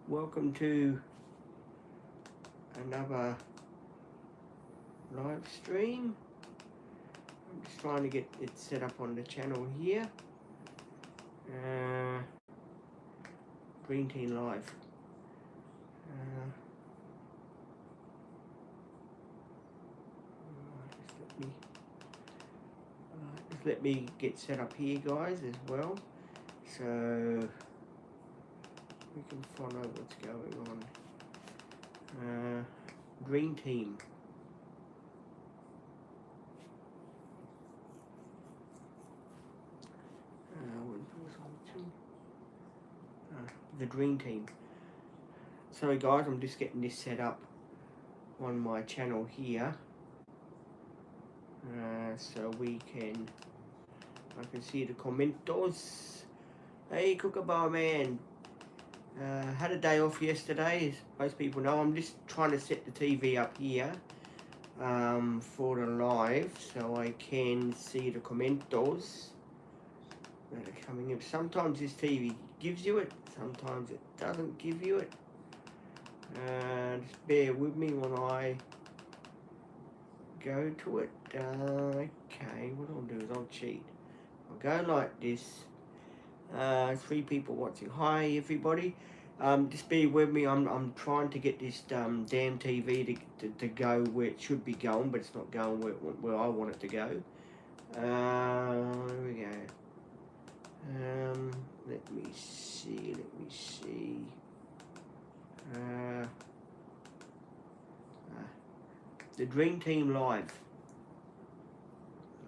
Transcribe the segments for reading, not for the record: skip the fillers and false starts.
Welcome to another live stream. I'm just trying to get it set up on the channel here. Green Tea Live. Just let me get set up here, guys, as well, so we can follow what's going on. Green Team. The Dream Team. Sorry guys, I'm just getting this set up on my channel here, so I can see the commentos. Hey Kookaburra Man, had a day off yesterday, as most people know. I'm just trying to set the TV up here for the live, so I can see the commentos that are coming in. Sometimes this TV gives you it, sometimes it doesn't give you it. Just bear with me when I go to it. Okay, what I'll do is I'll cheat. I'll go like this. 3 people watching. Hi everybody. Just bear with me. I'm trying to get this damn TV to go where it should be going, but it's not going where I want it to go. There we go. Let me see. The Dream Team Live.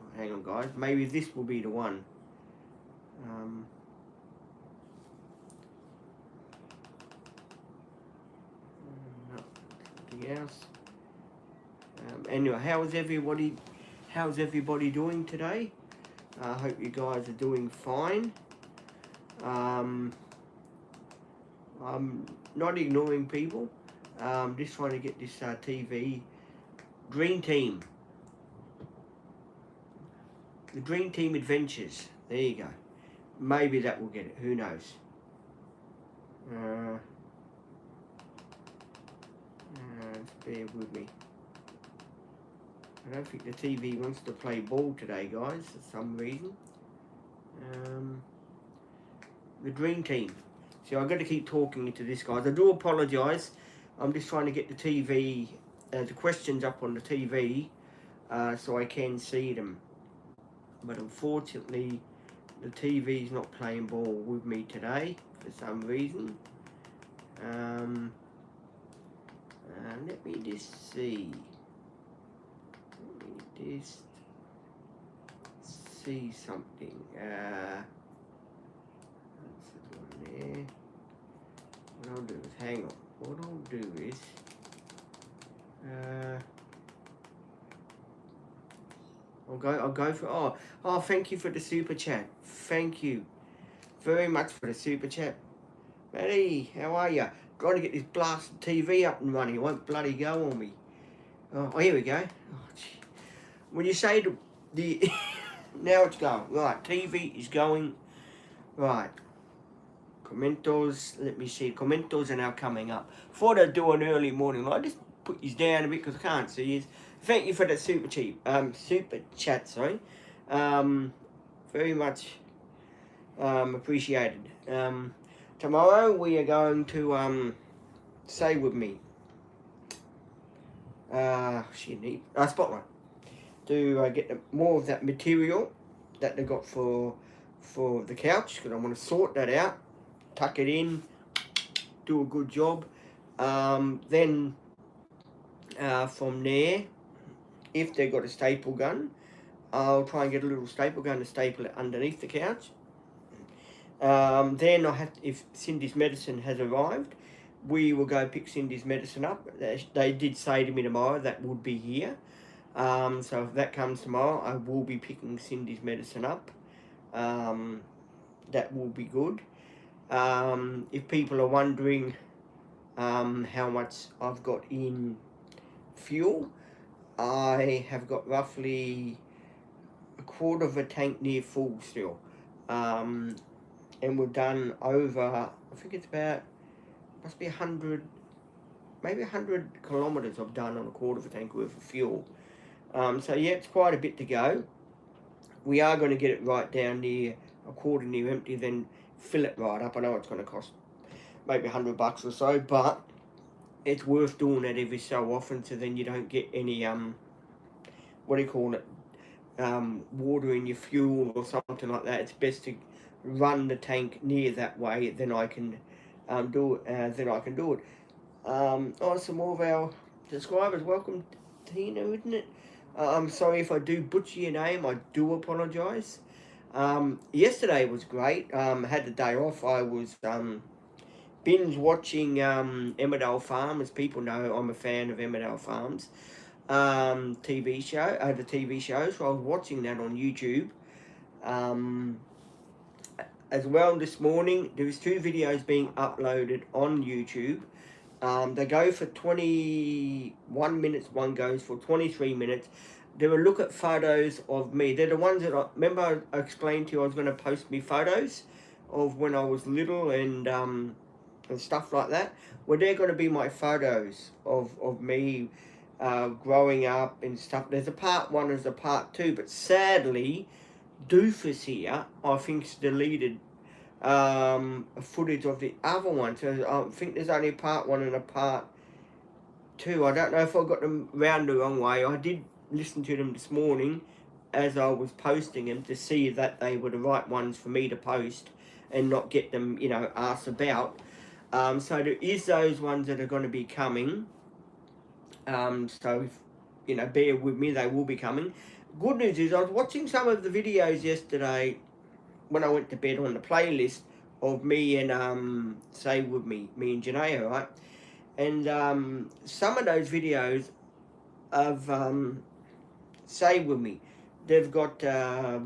Oh, hang on guys, maybe this will be the one. No, something else. Anyway, how's everybody doing today? I hope you guys are doing fine. I'm not ignoring people. Just trying to get this TV. Dream Team. The Dream Team Adventures. There you go. Maybe that will get it. Who knows? Just bear with me. I don't think the TV wants to play ball today, guys, for some reason. The Dream Team. See, I've got to keep talking into this, guys. I do apologise. I'm just trying to get the TV, the questions up on the TV, so I can see them. But unfortunately, the TV is not playing ball with me today for some reason. Let me just see. Let me just see something. That's the one there. What I'll do is, hang on. What I'll do is, I'll go for, oh, thank you for the super chat. Thank you very much for the super chat. Matty, how are you? Trying to get this blasted TV up and running. It won't bloody go on me. Oh, here we go. Oh, when you say the now it's going. Right, TV is going. Right. Commentos, let me see. Commentos are now coming up. Thought I'd do an early morning live. Just put these down a bit because I can't see you. Thank you for that super chat, sorry. Very much appreciated. Tomorrow we are going to say with me. Spotlight. To get more of that material that they got for the couch, because I want to sort that out, tuck it in, do a good job. Then from there, if they've got a staple gun, I'll try and get a little staple gun to staple it underneath the couch. Then if Cindy's medicine has arrived, we will go pick Cindy's medicine up. They did say to me tomorrow that would be here. So if that comes tomorrow, I will be picking Cindy's medicine up. That will be good. If people are wondering how much I've got in fuel, I have got roughly a quarter of a tank near full still. And we've done over, I think it's about must be 100, maybe 100 kilometres I've done on a quarter of a tank worth of fuel. So yeah, it's quite a bit to go. We are going to get it right down near a quarter near empty, then fill it right up. I know it's going to cost maybe $100 or so, but it's worth doing that every so often, so then you don't get any what do you call it, water in your fuel or something like that. It's best to run the tank near that way. Then I can do it. Some more of our subscribers. Welcome, Tina, isn't it? I'm sorry if I do butcher your name. I do apologise. Yesterday was great. Had the day off. I was binge watching Emmerdale Farm. As people know, I'm a fan of Emmerdale Farms TV show. The TV show. So I was watching that on YouTube. As well, this morning there was 2 videos being uploaded on YouTube. They go for 21 minutes, one goes for 23 minutes. They will look at photos of me. They're the ones that remember I explained to you I was going to post me photos of when I was little and stuff like that. Well, they're going to be my photos of me growing up and stuff. There's a part 1, there's a part 2, but sadly, Doofus here, I think's deleted footage of the other one. So I think there's only a part 1 and a part 2. I don't know if I got them round the wrong way. I did listen to them this morning as I was posting them to see that they were the right ones for me to post and not get them, asked about. So there is those ones that are going to be coming. So, if, bear with me, they will be coming. Good news is I was watching some of the videos yesterday when I went to bed on the playlist of me and Say With Me and Janaea, right? And some of those videos of Say With Me, they've got, the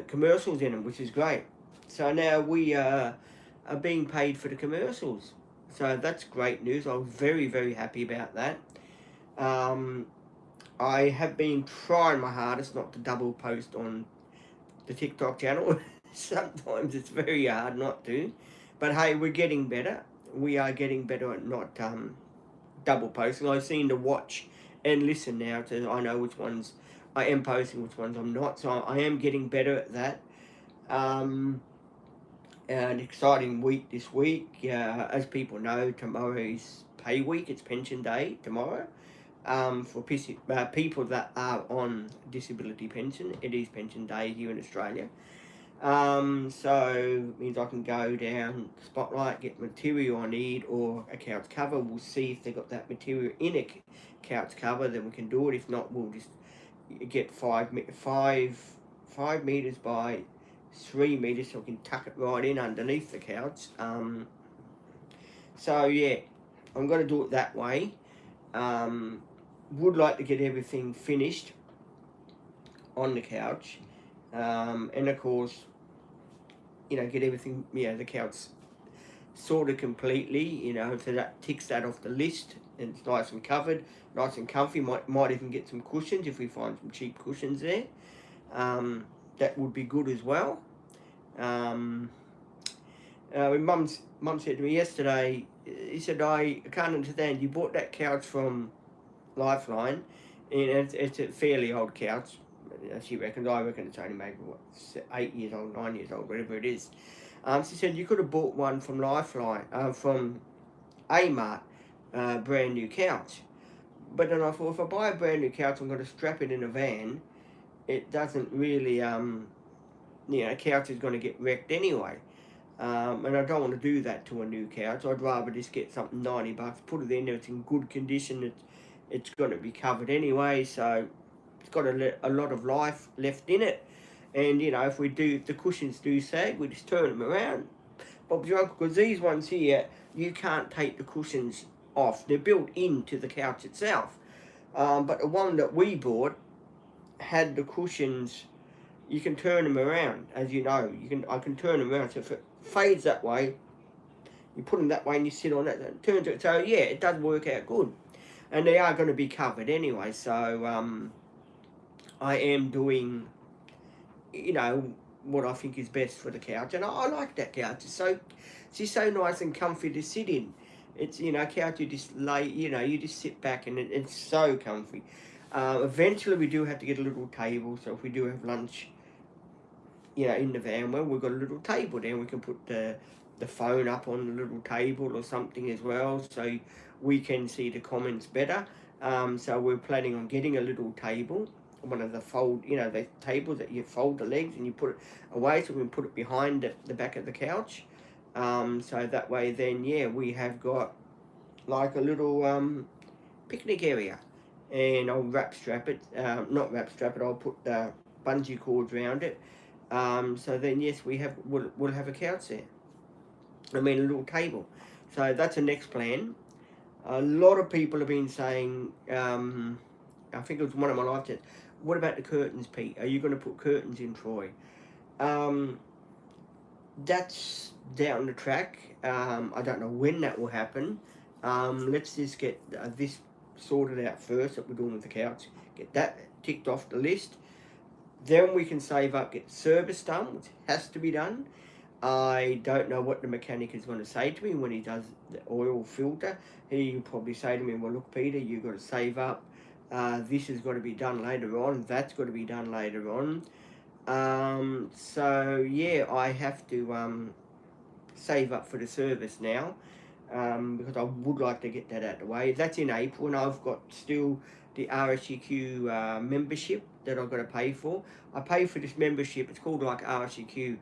commercials in them, which is great. So now we are being paid for the commercials. So that's great news. I was very, very happy about that. I have been trying my hardest not to double post on the TikTok channel. Sometimes it's very hard not to. But hey, we're getting better. We are getting better at not double posting. I seem to watch and listen now to I know which ones I am posting, which ones I'm not. So I am getting better at that. An exciting week this week. As people know, tomorrow is pay week. It's pension day tomorrow. For people that are on disability pension, it is pension day here in Australia. So it means I can go down Spotlight, get material I need, or a couch cover. We'll see if they got that material in a couch cover, then we can do it. If not, we'll just get 5 meters by 3 meters, so we can tuck it right in underneath the couch. So yeah, I'm going to do it that way. Would like to get everything finished on the couch, and of course, get everything, the couch sorted completely, so that ticks that off the list, and it's nice and covered, nice and comfy. Might even get some cushions if we find some cheap cushions there. That would be good as well. Mum said to me yesterday, he said, I can't understand, you bought that couch from Lifeline, and it's a fairly old couch, she reckons. I reckon it's only maybe 8 years old, 9 years old, whatever it is. She said you could have bought one from Lifeline, from Amart, brand new couch. But then I thought, if I buy a brand new couch, I'm going to strap it in a van. It doesn't really, couch is going to get wrecked anyway. And I don't want to do that to a new couch. I'd rather just get something $90, put it in there, it's in good condition. It's going to be covered anyway, so it's got a lot of life left in it. And if the cushions do sag, we just turn them around. Bob's your uncle, because these ones here, you can't take the cushions off. They're built into the couch itself. But the one that we bought had the cushions. You can turn them around, as you know. I can turn them around. So if it fades that way, you put them that way and you sit on it, and it turns it. So yeah, it does work out good. And they are going to be covered anyway. So I am doing, what I think is best for the couch, and I like that couch. It's just so nice and comfy to sit in. It's, you know, a couch you just lay, you know, you just sit back and it's so comfy. Eventually we do have to get a little table, so if we do have lunch, you know, in the van, well, we've got a little table there. We can put the phone up on the little table or something as well, so we can see the comments better. So we're planning on getting a little table, one of the the tables that you fold the legs and you put it away, so we can put it behind the back of the couch. So that way then, yeah, we have got like a little picnic area. And I'll not wrap strap it, I'll put the bungee cords around it. So then, yes, we'll have a couch there. I mean, a little table. So that's the next plan. A lot of people have been saying, I think it was one of my live chats, what about the curtains, Pete? Are you going to put curtains in, Troy? That's down the track. I don't know when that will happen. Let's just get this sorted out first that we're doing with the couch. Get that ticked off the list. Then we can save up, get service done, which has to be done. I don't know what the mechanic is going to say to me when he does the oil filter. He'll probably say to me, well, look, Peter, you've got to save up. This has got to be done later on. That's got to be done later on. So, yeah, I have to save up for the service now, because I would like to get that out of the way. That's in April, and I've got still the RSUQ membership that I've got to pay for. I pay for this membership. It's called like RSUQ.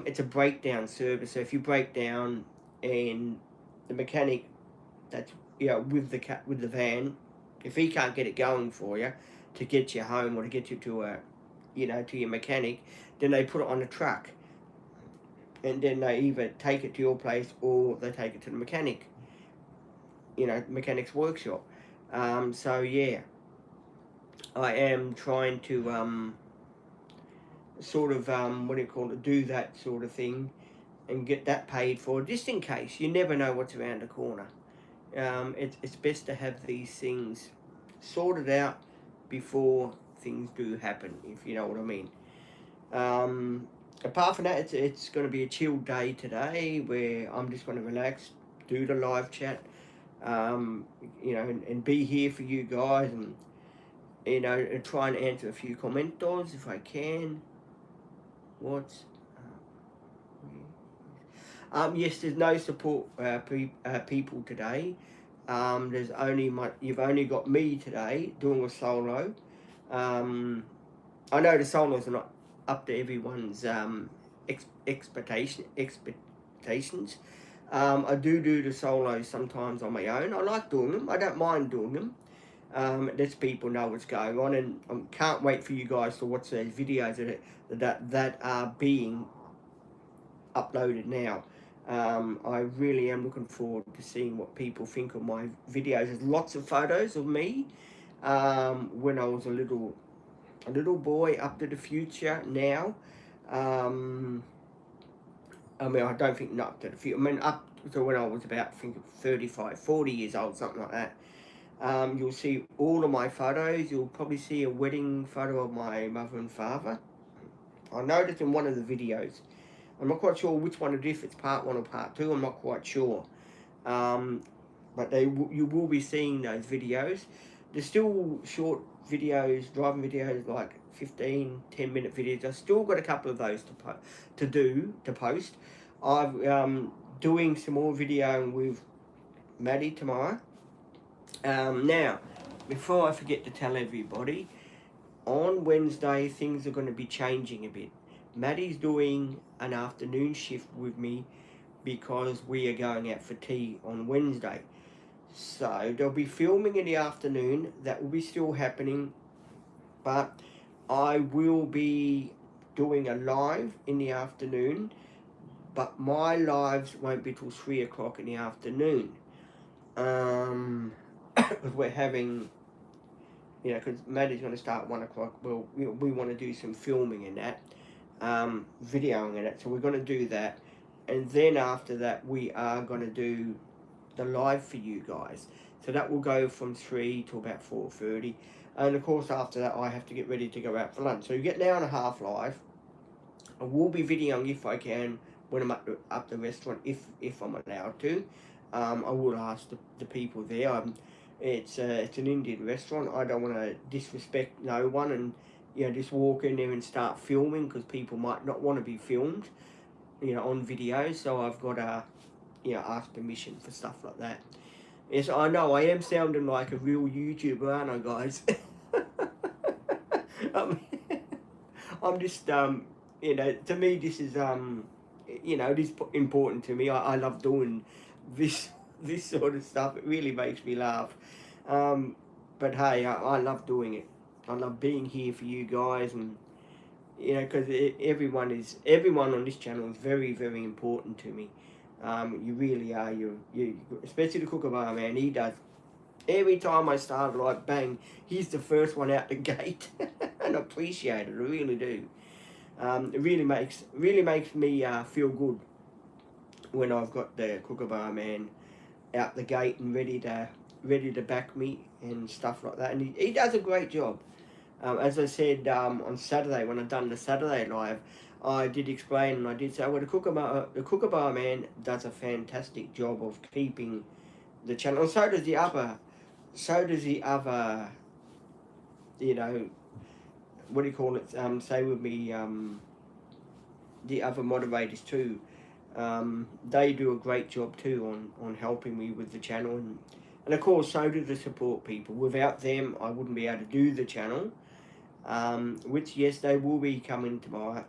It's a breakdown service. So if you break down and the mechanic that's, you know, with the van, if he can't get it going for you to get you home or to get you to to your mechanic, then they put it on a truck, and then they either take it to your place or they take it to the mechanic, mechanic's workshop. So yeah, I am trying to do that sort of thing and get that paid for, just in case. You never know what's around the corner. It's best to have these things sorted out before things do happen, if you know what I mean. Apart from that, it's going to be a chill day today where I'm just going to relax, do the live chat, and be here for you guys, and and try and answer a few commentors if I can. Yes, there's no support people today. You've only got me today doing a solo. I know the solos are not up to everyone's expectations. I do the solos sometimes on my own. I like doing them. I don't mind doing them. Lets people know what's going on, and I can't wait for you guys to watch those videos that are being uploaded now. I really am looking forward to seeing what people think of my videos. There's lots of photos of me when I was a little boy up to the future now. I don't think not up to the future. I mean, up to when I was about, 35, 40 years old, something like that. You'll see all of my photos. You'll probably see a wedding photo of my mother and father. I noticed in one of the videos, I'm not quite sure which one it is, if it's part 1 or part 2, I'm not quite sure. But you will be seeing those videos. There's still short videos, driving videos, like 15, 10-minute videos. I've still got a couple of those to post. I'm doing some more video with Maddie tomorrow. Now, before I forget to tell everybody, on Wednesday things are going to be changing a bit. Maddie's doing an afternoon shift with me because we are going out for tea on Wednesday. So there'll be filming in the afternoon. That will be still happening, but I will be doing a live in the afternoon, but my lives won't be till 3 o'clock in the afternoon. Because we're having, because Maddie's going to start at 1 o'clock. Well, we want to do some filming in that, videoing in it. So we're going to do that. And then after that, we are going to do the live for you guys. So that will go from 3 to about 4:30. And of course, after that, I have to get ready to go out for lunch. So you get an hour and a half live. I will be videoing if I can when I'm up the restaurant, if I'm allowed to. I will ask the people there. It's an Indian restaurant. I don't want to disrespect no one and just walk in there and start filming, because people might not want to be filmed, on video. So I've got to ask permission for stuff like that. Yes, I know I am sounding like a real YouTuber, aren't I, guys? um, I'm just to me this is it is important to me. I love doing this this sort of stuff. It really makes me laugh. But hey, I love doing it. I love being here for you guys, and because everyone on this channel is very, very important to me. You really are. You especially the Kookaburra man. He does. Every time I start, like bang, he's the first one out the gate, and I appreciate it. I really do. It really makes me feel good when I've got the Kookaburra man out the gate and ready to back me and stuff like that. And he does a great job. As I said on Saturday, when I done the Saturday live, I did explain, and I did say, well, the Kookaburra man does a fantastic job of keeping the channel. And so does the other, what do you call it? Say with me, the other moderators too. They do a great job too on helping me with the channel, and of course so do the support people. Without them, I wouldn't be able to do the channel. Which yes, they will be coming tomorrow.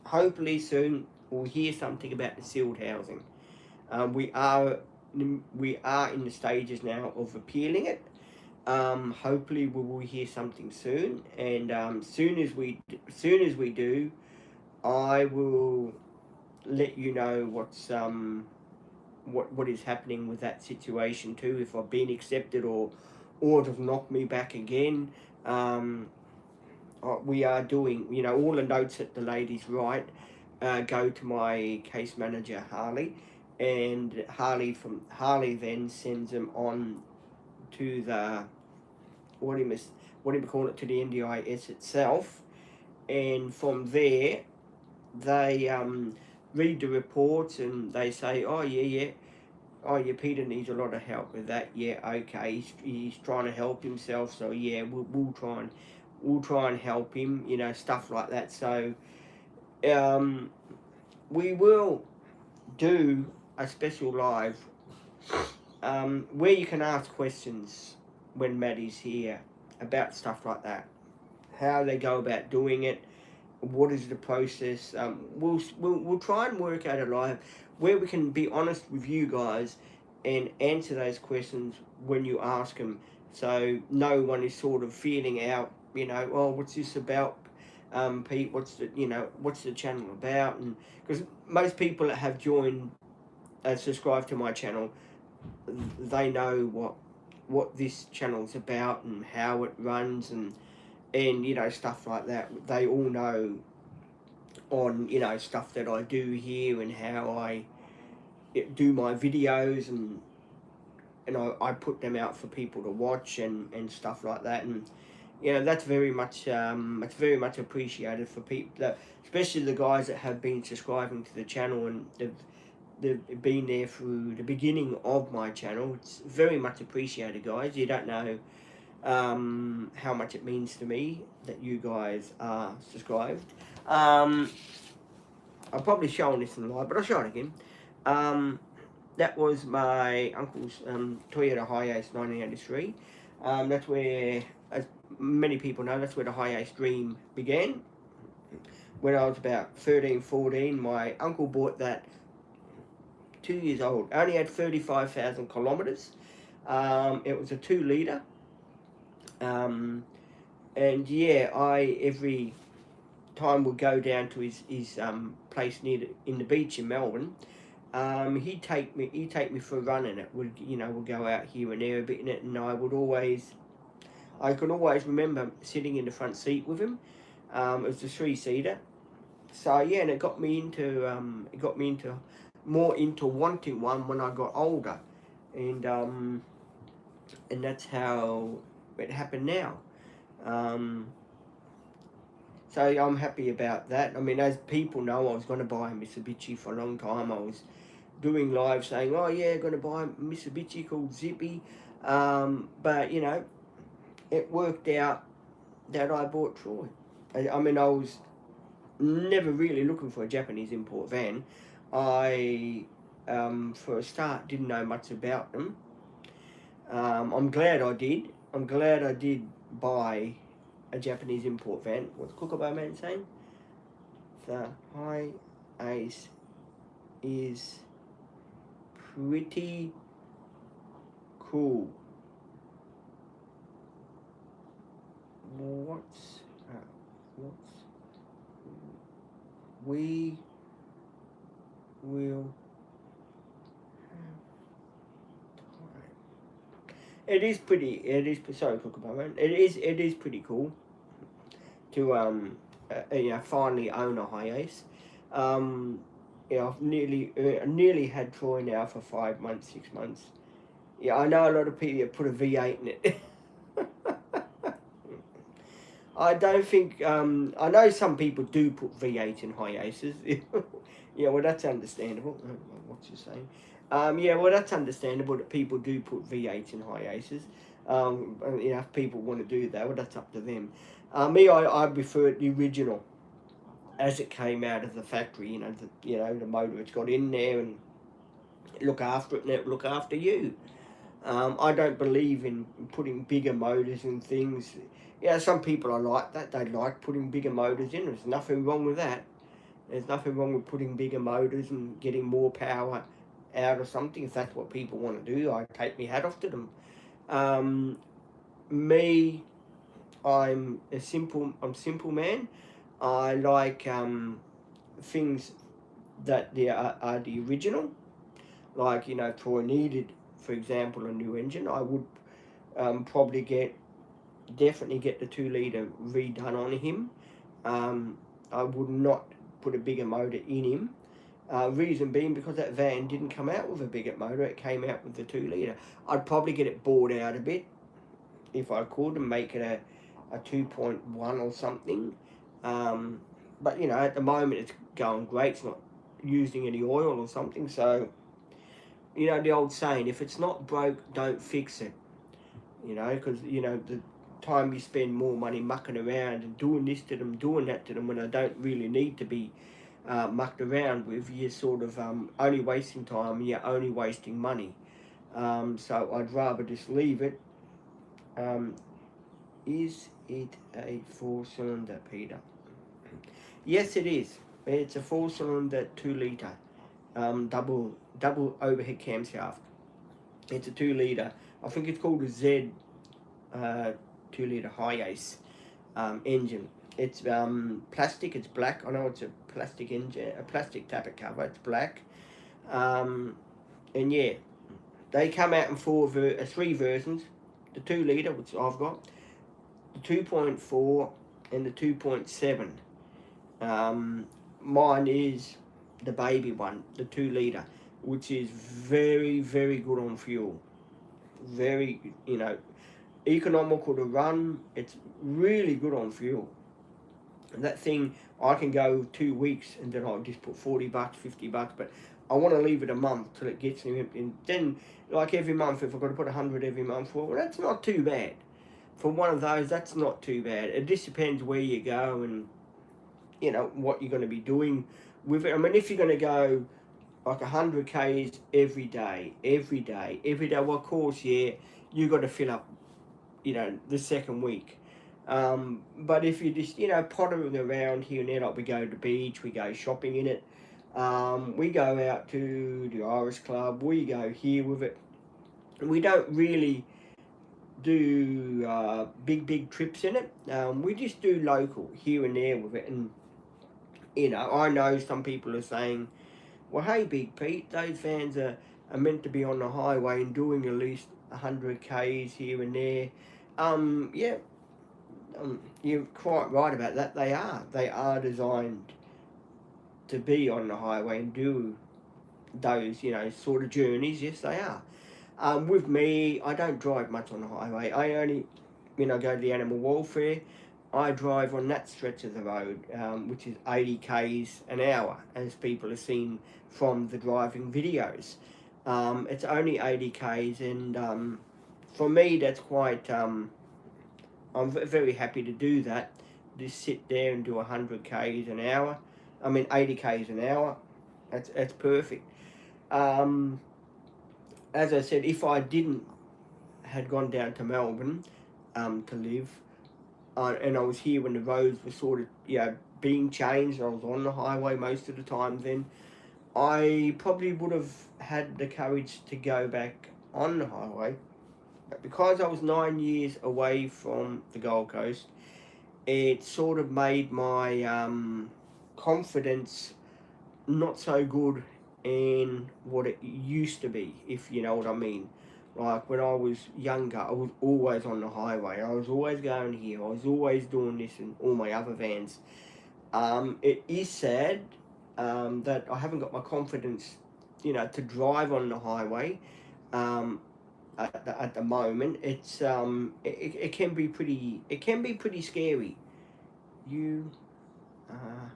Hopefully soon we'll hear something about the sealed housing. We are in the stages now of appealing it. Hopefully we will hear something soon, and soon as we do, I will let you know what's what is happening with that situation too. If I've been accepted or have knocked me back again. We are doing, all the notes that the ladies write go to my case manager Harley, and Harley then sends them on to the what do you call it, to the NDIS itself, and from there they read the reports and they say, oh yeah, Peter needs a lot of help with that. Yeah, okay, he's trying to help himself, so yeah, we'll try and help him, stuff like that. So we will do a special live where you can ask questions when Maddie's here about stuff like that, how they go about doing it, what is the process. We'll try and work out a live where we can be honest with you guys and answer those questions when you ask them, so no one is sort of feeling out, oh, what's this about, Pete, what's the channel about? And because most people that have joined and subscribed to my channel, they know what this channel's about and how it runs, and stuff like that. They all know on stuff that I do here and how I do my videos, and I put them out for people to watch and stuff like that. And that's very much appreciated for people that, especially the guys that have been subscribing to the channel and they've been there through the beginning of my channel. It's very much appreciated, guys. You don't know how much it means to me that you guys are subscribed. I've probably shown this in live, but I'll show it again. That was my uncle's Toyota Hiace 1983. That's where, as many people know, that's where the Hiace dream began. When I was about 13, 14, my uncle bought that 2 years old. I only had 35,000 kilometres. It was a 2 litre. And yeah, I every time would go down to his place in the beach in Melbourne. He'd take me for a run in it. We'd go out here and there a bit in it, and I could always remember sitting in the front seat with him. It was a 3-seater. So yeah, and it got me into more into wanting one when I got older, and that's how it happened now. So I'm happy about that. I mean, as people know, I was going to buy a Mitsubishi for a long time. I was doing live saying, oh yeah, going to buy a Mitsubishi called Zippy. But, you know, it worked out that I bought Troy. I mean, I was never really looking for a Japanese import van. I, for a start, didn't know much about them. I'm glad I did. I'm glad I did buy a Japanese import van. What's Kookaburra Man saying? The high ace is pretty cool. What's we will have time. It is pretty. It is sorry, Kookaburra Man. It is pretty cool to you know, finally own a high ace. You know, I've nearly had Troy now for 5 months, 6 months. Yeah, I know a lot of people put a V8 in it. I don't think, I know some people do put V8 in high aces. Yeah, well, that's understandable. What's you saying? Yeah, well, that's understandable that people do put V8 in high aces. And, you know, if people want to do that, well, that's up to them. Me, I prefer the original as it came out of the factory. You know, the motor it's got in there, and look after it, and it look after you. I don't believe in putting bigger motors in things. Yeah, some people are like that. They like putting bigger motors in. There's nothing wrong with that. There's nothing wrong with putting bigger motors and getting more power out of something. If that's what people want to do, I take my hat off to them. Me, I'm simple man. I like things that are the original. Like, you know, Troy needed, for example, a new engine. I would probably definitely get the 2 litre redone on him. I would not put a bigger motor in him. Reason being because that van didn't come out with a bigger motor, it came out with the 2 litre. I'd probably get it bored out a bit if I could and make it a 2.1 or something. But, you know, at the moment it's going great. It's not using any oil or something. So, you know, the old saying, if it's not broke, don't fix it. You know, because, you know, the time you spend more money mucking around and doing this to them, doing that to them, when I don't really need to be mucked around with, you're sort of only wasting time, and you're only wasting money. So I'd rather just leave it. Is it a 4-cylinder, Peter? Yes, it is. It's a 4-cylinder 2-litre double overhead camshaft. It's a 2-litre. I think it's called a Z 2-litre high ace engine. It's plastic. It's black. I know it's a plastic engine, a plastic tappet cover. It's black. And yeah, they come out in 3 versions. The 2-litre, which I've got, the 2.4 and the 2.7. Mine is the baby one, the 2-litre, which is very, very good on fuel. Very, you know, economical to run. It's really good on fuel. And that thing, I can go 2 weeks and then I'll just put $40, $50, but I want to leave it a month till it gets me empty. And then, like every month, if I've got to put 100 every month, well, that's not too bad. For one of those, that's not too bad. It just depends where you go and, you know, what you're going to be doing with it. I mean, if you're going to go like 100 Ks every day, well, of course, yeah, you got to fill up, you know, the second week. But if you just, you know, pottering around here and there, like we go to the beach, we go shopping in it, we go out to the Irish Club, we go here with it. We don't really do big trips in it. We just do local here and there with it. And, you know, I know some people are saying, well, hey, Big Pete, those vans are meant to be on the highway and doing at least 100 Ks here and there. Yeah, you're quite right about that. They are designed to be on the highway and do those, you know, sort of journeys. Yes, they are. With me, I don't drive much on the highway. I only, you know, go to the animal welfare. I drive on that stretch of the road, which is 80 k's an hour, as people have seen from the driving videos. It's only 80 k's, and for me, that's quite. I'm very happy to do that. Just sit there and do 100 k's an hour. I mean, 80 k's an hour. That's perfect. As I said, if I didn't had gone down to Melbourne to live, and I was here when the roads were sort of being changed. I was on the highway most of the time. Then I probably would have had the courage to go back on the highway, but because I was 9 years away from the Gold Coast, it sort of made my confidence not so good in what it used to be, if you know what I mean. Like when I was younger, I was always on the highway. I was always going here. I was always doing this in all my other vans. It is sad that I haven't got my confidence, to drive on the highway. At the moment, it can be pretty scary. You. Uh,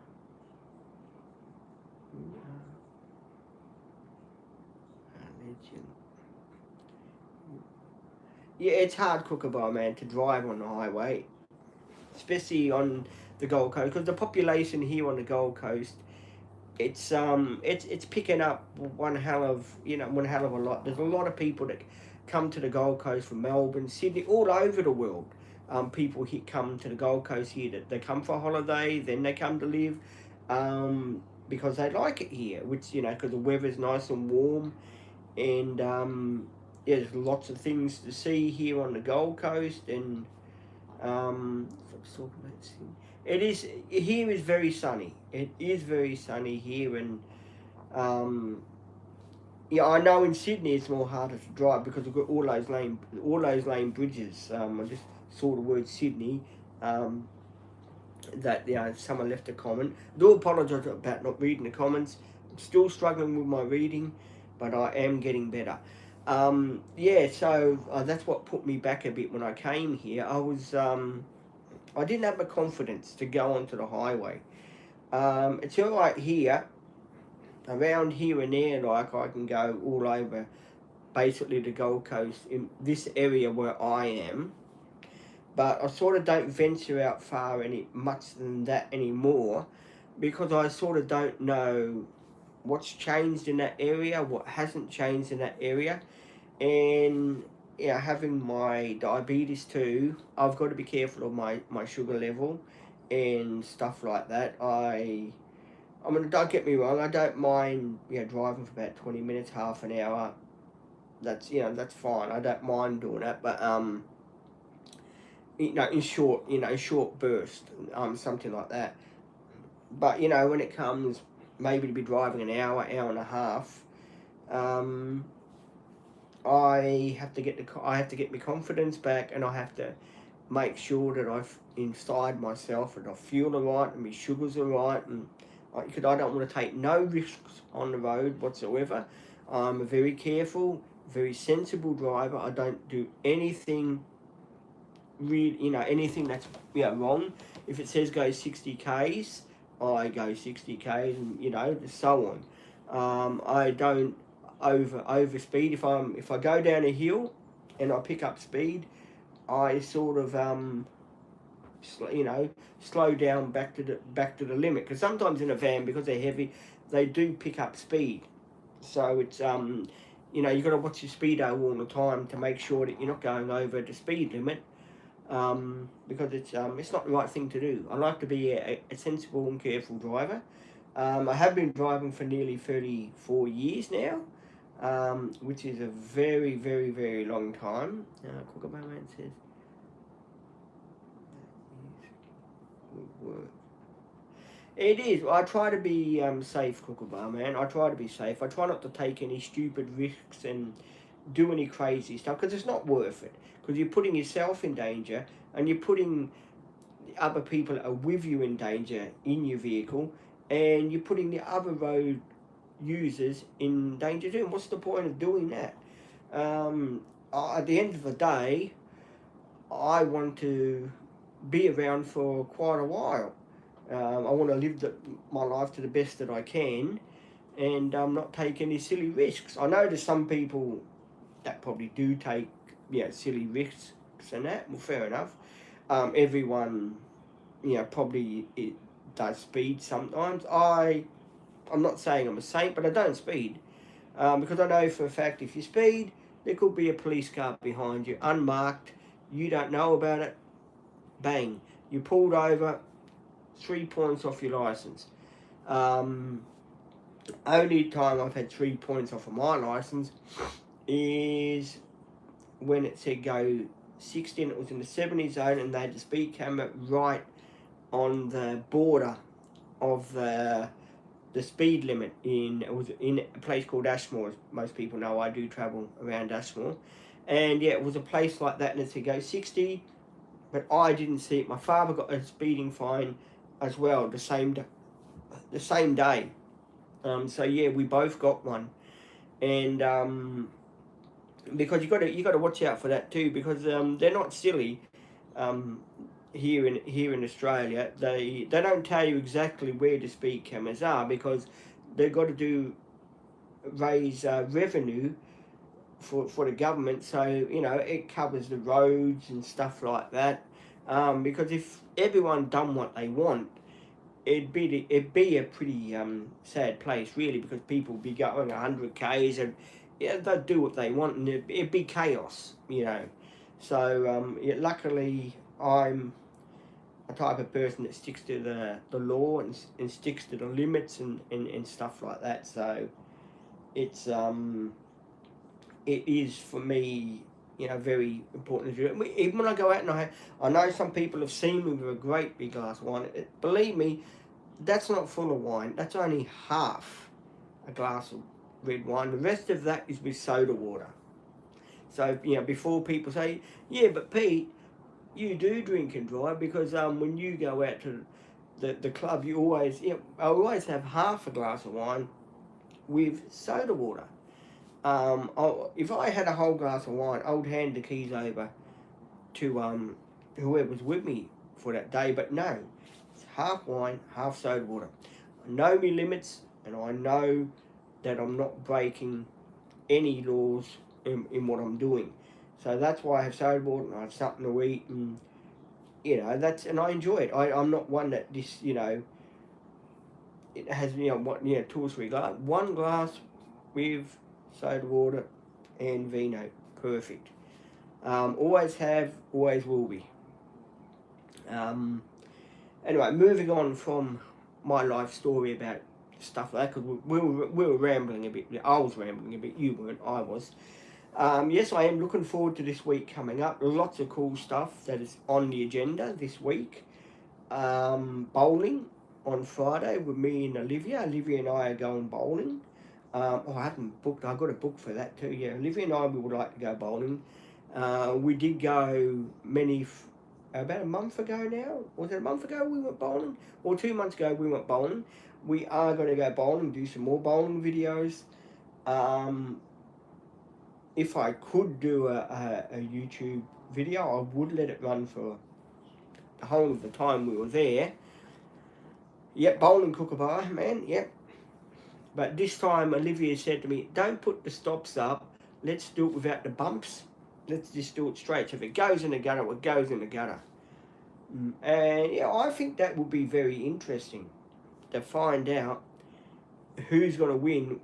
Legend. Yeah, it's hard, Kookaburra man, to drive on the highway, especially on the Gold Coast, because the population here on the Gold Coast, it's picking up one hell of a lot. There's a lot of people that come to the Gold Coast from Melbourne, Sydney, all over the world. People here come to the Gold Coast here. That they come for a holiday, then they come to live, because they like it here. Which because the weather's nice and warm, and there's lots of things to see here on the Gold Coast, and let's talk about Sydney. It is here is very sunny. It is very sunny here, and I know in Sydney it's more harder to drive because we've got all those lane bridges. I just saw the word Sydney. That someone left a comment. I do apologise about not reading the comments. I'm still struggling with my reading, but I am getting better. So that's what put me back a bit when I came here. I didn't have the confidence to go onto the highway. It's all right here, around here and there, like I can go all over, basically the Gold Coast in this area where I am. But I sort of don't venture out far much than that anymore, because I sort of don't know what's changed in that area, what hasn't changed in that area. And having my diabetes too, I've got to be careful of my sugar level and stuff like that. I mean, don't get me wrong, I don't mind driving for about 20 minutes, half an hour. That's fine. I don't mind doing that, but in short bursts, something like that. But when it comes maybe to be driving an hour and a half, I have to get my confidence back, and I have to make sure that I've inside myself and I feel all right and my sugars are right, and because I don't want to take no risks on the road whatsoever. I'm a very careful, very sensible driver. I don't do anything anything that's wrong. If it says go 60 k's, I go 60 k's, and so on. I don't over speed. If I go down a hill and I pick up speed, I sort of slow down back to the limit, because sometimes in a van, because they're heavy, they do pick up speed. So it's you've got to watch your speedo all the time to make sure that you're not going over the speed limit, because it's not the right thing to do. I like to be a sensible and careful driver. I have been driving for nearly 34 years now, which is a very, very, very long time. Kookaburra man says work. It is. I try to be safe, Kookaburra man. I try to be safe. I try not to take any stupid risks and do any crazy stuff, because it's not worth it. Because you're putting yourself in danger, and you're putting other people that are with you in danger in your vehicle, and you're putting the other road users in danger too. And what's the point of doing that? At the end of the day, I want to be around for quite a while. I want to live my life to the best that I can, and not take any silly risks. I know there's some people that probably do take silly risks and that. Well, fair enough. Everyone probably it does speed sometimes. I'm not saying I'm a saint, but I don't speed because I know for a fact if you speed, there could be a police car behind you, unmarked. You don't know about it. Bang, you pulled over. 3 points off your license. Only time I've had 3 points off of my license is when it said go 60 and it was in the 70 zone and they had the speed camera right on the border of the speed limit it was in a place called Ashmore. As most people know, I do travel around Ashmore, and yeah, it was a place like that and it said go 60, but I didn't see it. My father got a speeding fine as well the same day. So yeah, we both got one, and because you got to watch out for that too, because they're not silly. Here in Australia, they don't tell you exactly where the speed cameras are because they've got to raise revenue for the government, so it covers the roads and stuff like that. Because if everyone done what they want, it'd be a pretty sad place really, because people would be going 100 k's and they'd do what they want and it'd be chaos. So luckily I'm a type of person that sticks to the law and sticks to the limits and stuff like that. So it's it is for me very important to do it. Even when I go out and I know some people have seen me with a great big glass of wine. Believe me, that's not full of wine. That's only half a glass of red wine. The rest of that is with soda water. So before people say, yeah, but Pete, you do drink and drive, because when you go out to the club, you always I always have half a glass of wine with soda water. If I had a whole glass of wine, I would hand the keys over to whoever's with me for that day. But no, it's half wine, half soda water. I know my limits, and I know that I'm not breaking any laws in what I'm doing. So that's why I have soda water and I have something to eat, and and I enjoy it. I'm not one that it has 2 or 3 glass. One glass with soda water and vino, perfect. Always have, always will be. Anyway, moving on from my life story about stuff like that, because we were rambling a bit. I was rambling a bit, you weren't, I was. Yes, I am looking forward to this week coming up. Lots of cool stuff that is on the agenda this week. Bowling on Friday with me and Olivia. Olivia and I are going bowling. I haven't booked. I've got a book for that too. Yeah, Olivia and I, we would like to go bowling. We did go about a month ago now. Was it a month ago we went bowling? Or 2 months ago we went bowling. We are going to go bowling, do some more bowling videos. If I could do a YouTube video, I would let it run for the whole of the time we were there. Yep, bowling Kookaburra, man, yep. But this time Olivia said to me, don't put the stops up, let's do it without the bumps. Let's just do it straight. So if it goes in the gutter, it goes in the gutter. And I think that would be very interesting to find out who's going to win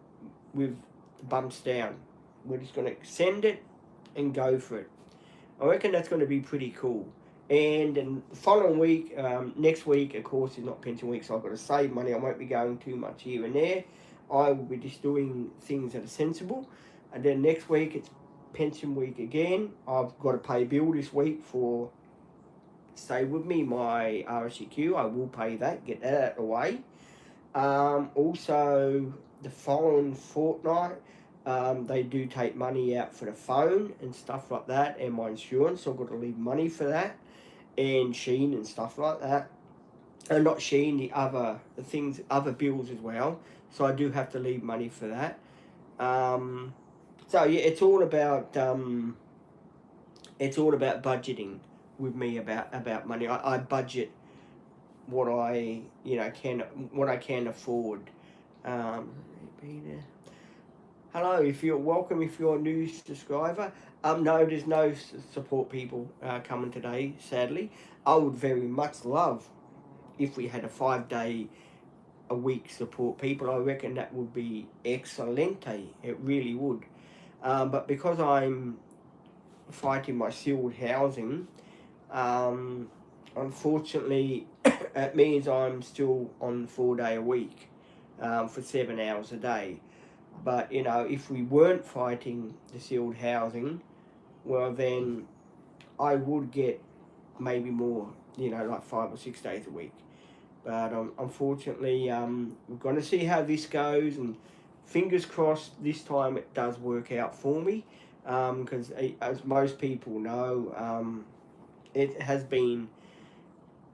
with the bumps down. We're just going to send it and go for it. I reckon that's going to be pretty cool. And then the following week, next week, of course, is not pension week, so I've got to save money. I won't be going too much here and there. I will be just doing things that are sensible. And then next week, it's pension week again. I've got to pay a bill this week for, stay with me, my RSEQ. I will pay that, get that out of the way. Also, the following fortnight, they do take money out for the phone and stuff like that, and my insurance, so I've got to leave money for that, and Sheen and stuff like that. And not Sheen, the other bills as well. So I do have to leave money for that. So yeah, it's all about budgeting. with me about money. I budget what I can afford. Um, Peter. Hello, if you're welcome. If you're a new subscriber, no, there's no support people coming today. Sadly, I would very much love if we had a 5 day a week support people. I reckon that would be excelente. It really would. But because I'm fighting my sealed housing, unfortunately, it means I'm still on 4 day a week for 7 hours a day. But if we weren't fighting the sealed housing, well then I would get maybe more, like 5 or 6 days a week. But unfortunately, we're going to see how this goes, and fingers crossed this time it does work out for me. Because as most people know, it has been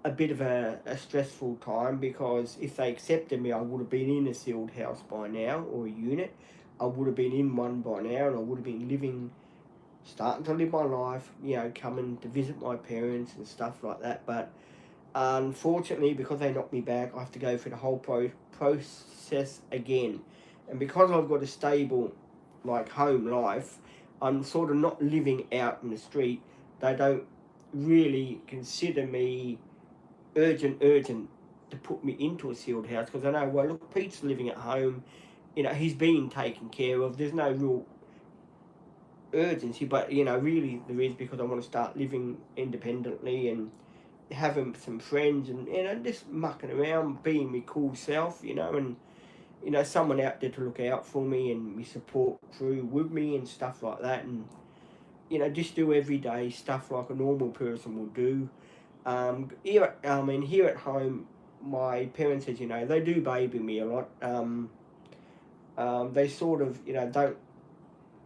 a bit of a stressful time, because if they accepted me, I would have been in a sealed house by now, or a unit. I would have been in one by now, and I would have been starting to live my life, coming to visit my parents and stuff like that. But unfortunately, because they knocked me back, I have to go through the whole process again. And because I've got a stable, home life, I'm sort of not living out in the street. They don't really consider me urgent to put me into a sealed house, because I know, well, look, Pete's living at home, he's being taken care of. There's no real urgency, but really there is, because I want to start living independently and having some friends, and just mucking around, being my cool self, and someone out there to look out for me and me support crew with me and stuff like that, and just do everyday stuff like a normal person would do. Here at home, my parents said, they do baby me a lot. They sort of, don't,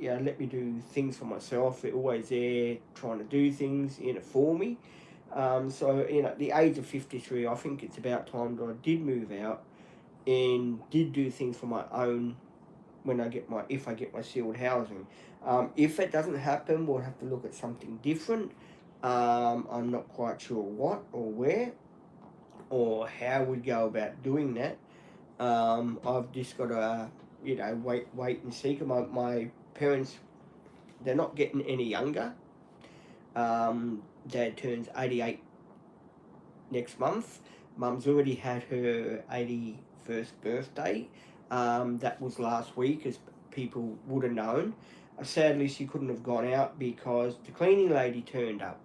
let me do things for myself. They're always there trying to do things, for me. So, at the age of 53, I think it's about time that I did move out and did do things for my own if I get my sealed housing. If it doesn't happen, we'll have to look at something different. I'm not quite sure what or where or how we'd go about doing that. I've just got to, wait and see. My parents, they're not getting any younger. Dad turns 88 next month. Mum's already had her 81st birthday. That was last week, as people would have known. Sadly, she couldn't have gone out because the cleaning lady turned up,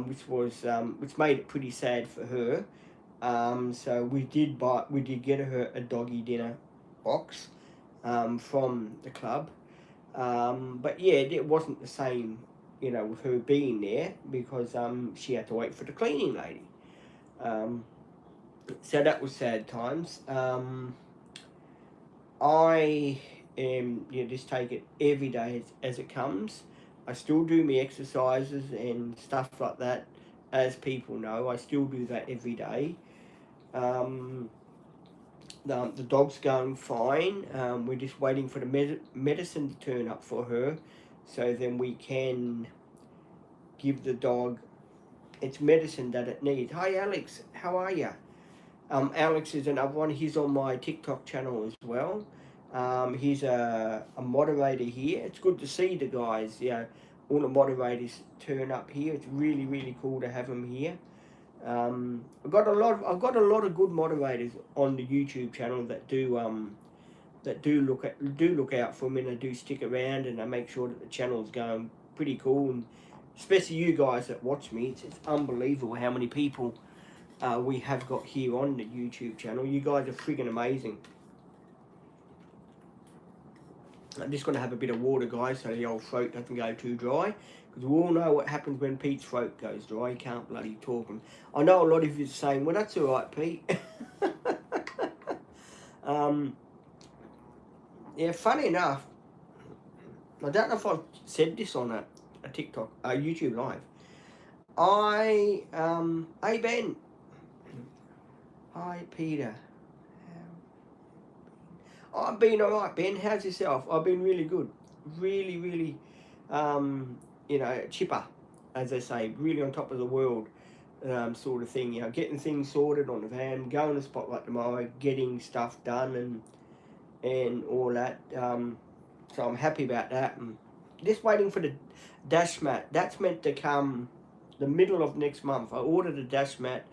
which made it pretty sad for her. So we did get her a doggy dinner box from the club. But yeah, it wasn't the same, with her being there, because she had to wait for the cleaning lady. So that was sad times. I am, just take it every day as it comes. I still do my exercises and stuff like that. As people know, I still do that every day. The dog's going fine. We're just waiting for the medicine to turn up for her, so then we can give the dog its medicine that it needs. Hi Alex, how are you? Alex is another one. He's on my TikTok channel as well. He's a moderator here. It's good to see the guys, all the moderators turn up here. It's really, really cool to have them here. I've got a lot of good moderators on the YouTube channel that do look out for me, and they do stick around, and they make sure that the channel's going pretty cool. And especially you guys that watch me, it's unbelievable how many people we have got here on the YouTube channel. You guys are friggin' amazing. I'm just going to have a bit of water, guys, so the old throat doesn't go too dry. Because we all know what happens when Pete's throat goes dry. He can't bloody talk. And I know a lot of you are saying, well, that's all right, Pete. Yeah, funny enough, I don't know if I've said this on a TikTok, a YouTube live. Hey, Ben. Hi, Peter. I've been alright, Ben. How's yourself? I've been really good. Really, really, chipper. as I say, really on top of the world, sort of thing. You know, getting things sorted on the van, going to Spotlight tomorrow, getting stuff done, and all that. So I'm happy about that. And just waiting for the dash mat. That's meant to come the middle of next month. I ordered a dash mat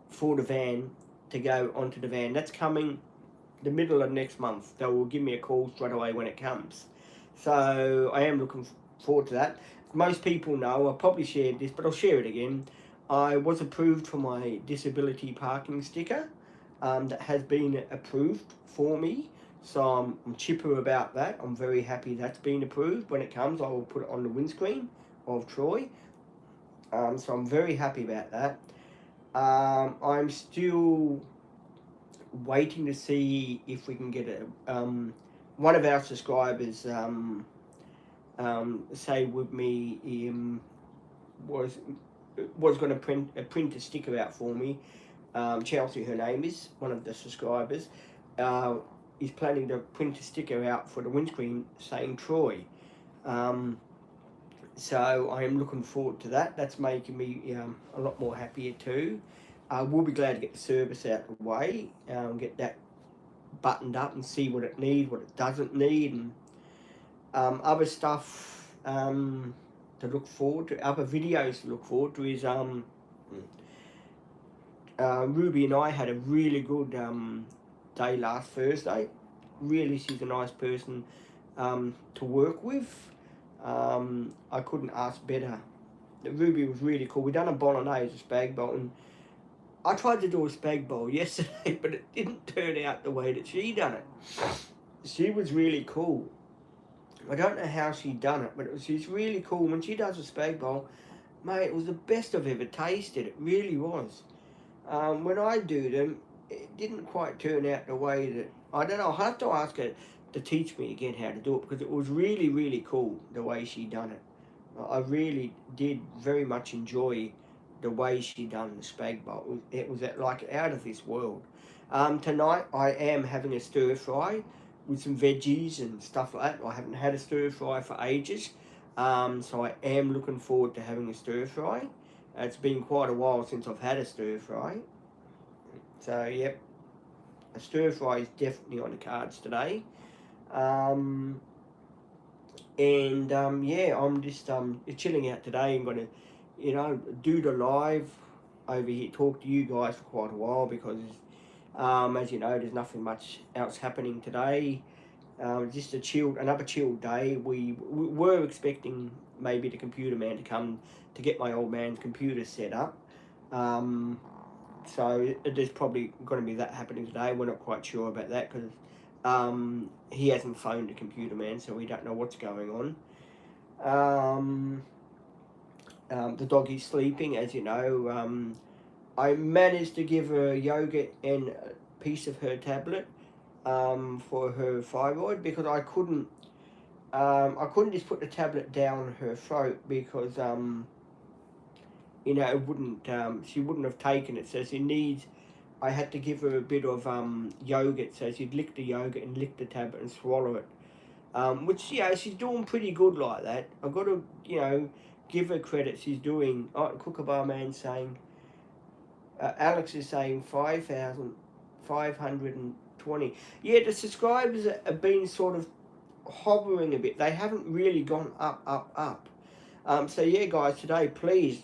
for the van to go onto the van. That's coming the middle of next month. They will give me a call straight away when it comes. So I am looking forward to that. Most people know, I probably shared this, but I'll share it again. I was approved for my disability parking sticker. That has been approved for me. So I'm chipper about that. I'm very happy that's been approved. When it comes, I will put it on the windscreen of Troy. So I'm very happy about that. I'm still waiting to see if we can get one of our subscribers say with me was going to print a sticker out for me. Chelsea, her name is, one of the subscribers, is planning to print a sticker out for the windscreen saying Troy. So I am looking forward to that. That's making me a lot more happier too. We'll be glad to get the service out of the way, get that buttoned up and see what it needs, what it doesn't need, and other stuff to look forward to, other videos to look forward to is Ruby and I had a really good day last Thursday. Really, she's a nice person to work with. I couldn't ask better. Ruby was really cool. We done a bolognese, a spag bowl, and I tried to do a spag bowl yesterday, but it didn't turn out the way that she done it. She was really cool. I don't know how she done it, but she's really cool. When she does a spag bowl, mate, it was the best I've ever tasted. It really was. When I do them, it didn't quite turn out the way that, I don't know, I'll have to ask her to teach me again how to do it, because it was really, really cool the way she done it. I really did very much enjoy the way she done the spag bowl. It was like out of this world. Tonight I am having a stir fry with some veggies and stuff like that. I haven't had a stir fry for ages, so I am looking forward to having a stir fry. It's been quite a while since I've had a stir fry, so yep, a stir fry is definitely on the cards today. Yeah, I'm just chilling out today. I'm gonna, do the live over here, talk to you guys for quite a while, because as you know, there's nothing much else happening today. Just another chilled day. We were expecting maybe the computer man to come to get my old man's computer set up. So there's probably going to be that happening today. We're not quite sure about that, because he hasn't phoned the computer man, so we don't know what's going on. The dog is sleeping, as you know. I managed to give her yogurt and a piece of her tablet for her thyroid, because I couldn't just put the tablet down her throat, because it wouldn't, she wouldn't have taken it. So I had to give her a bit of yogurt, so she'd lick the yogurt and lick the tablet and swallow it. Which, she's doing pretty good like that. I've got to, give her credit. She's doing, Kookaburra Man saying, Alex is saying 5,520. Yeah, the subscribers have been sort of hovering a bit. They haven't really gone up. So yeah, guys, today, please,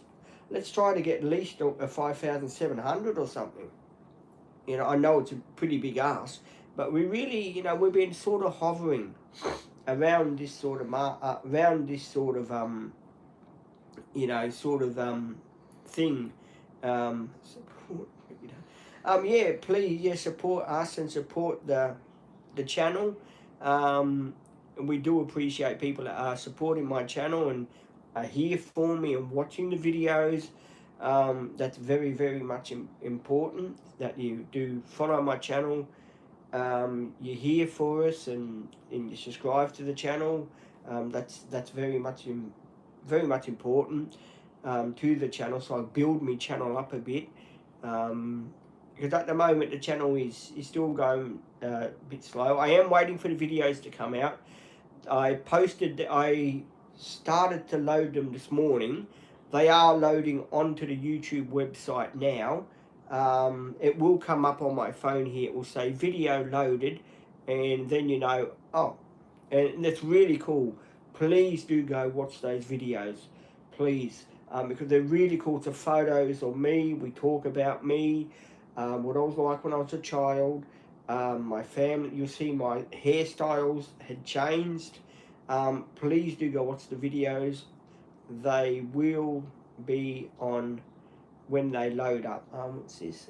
let's try to get at least a 5,700 or something. I know it's a pretty big ask, but we really, we've been sort of hovering around this sort of thing. Yeah, please, support us and support the channel. We do appreciate people that are supporting my channel and are here for me and watching the videos. That's very, very much important that you do follow my channel. You're here for us and you subscribe to the channel. That's very much important to the channel. So I build my channel up a bit, because at the moment the channel is still going a bit slow. I am waiting for the videos to come out. I started to load them this morning, They are loading onto the YouTube website now. It will come up on my phone here. It will say video loaded, and then you know, oh, and it's really cool. Please do go watch those videos, please, because they're really cool. It's photos of me. We talk about me, what I was like when I was a child, my family. You'll see my hairstyles had changed. Please do go watch the videos. They will be on when they load up. What's this?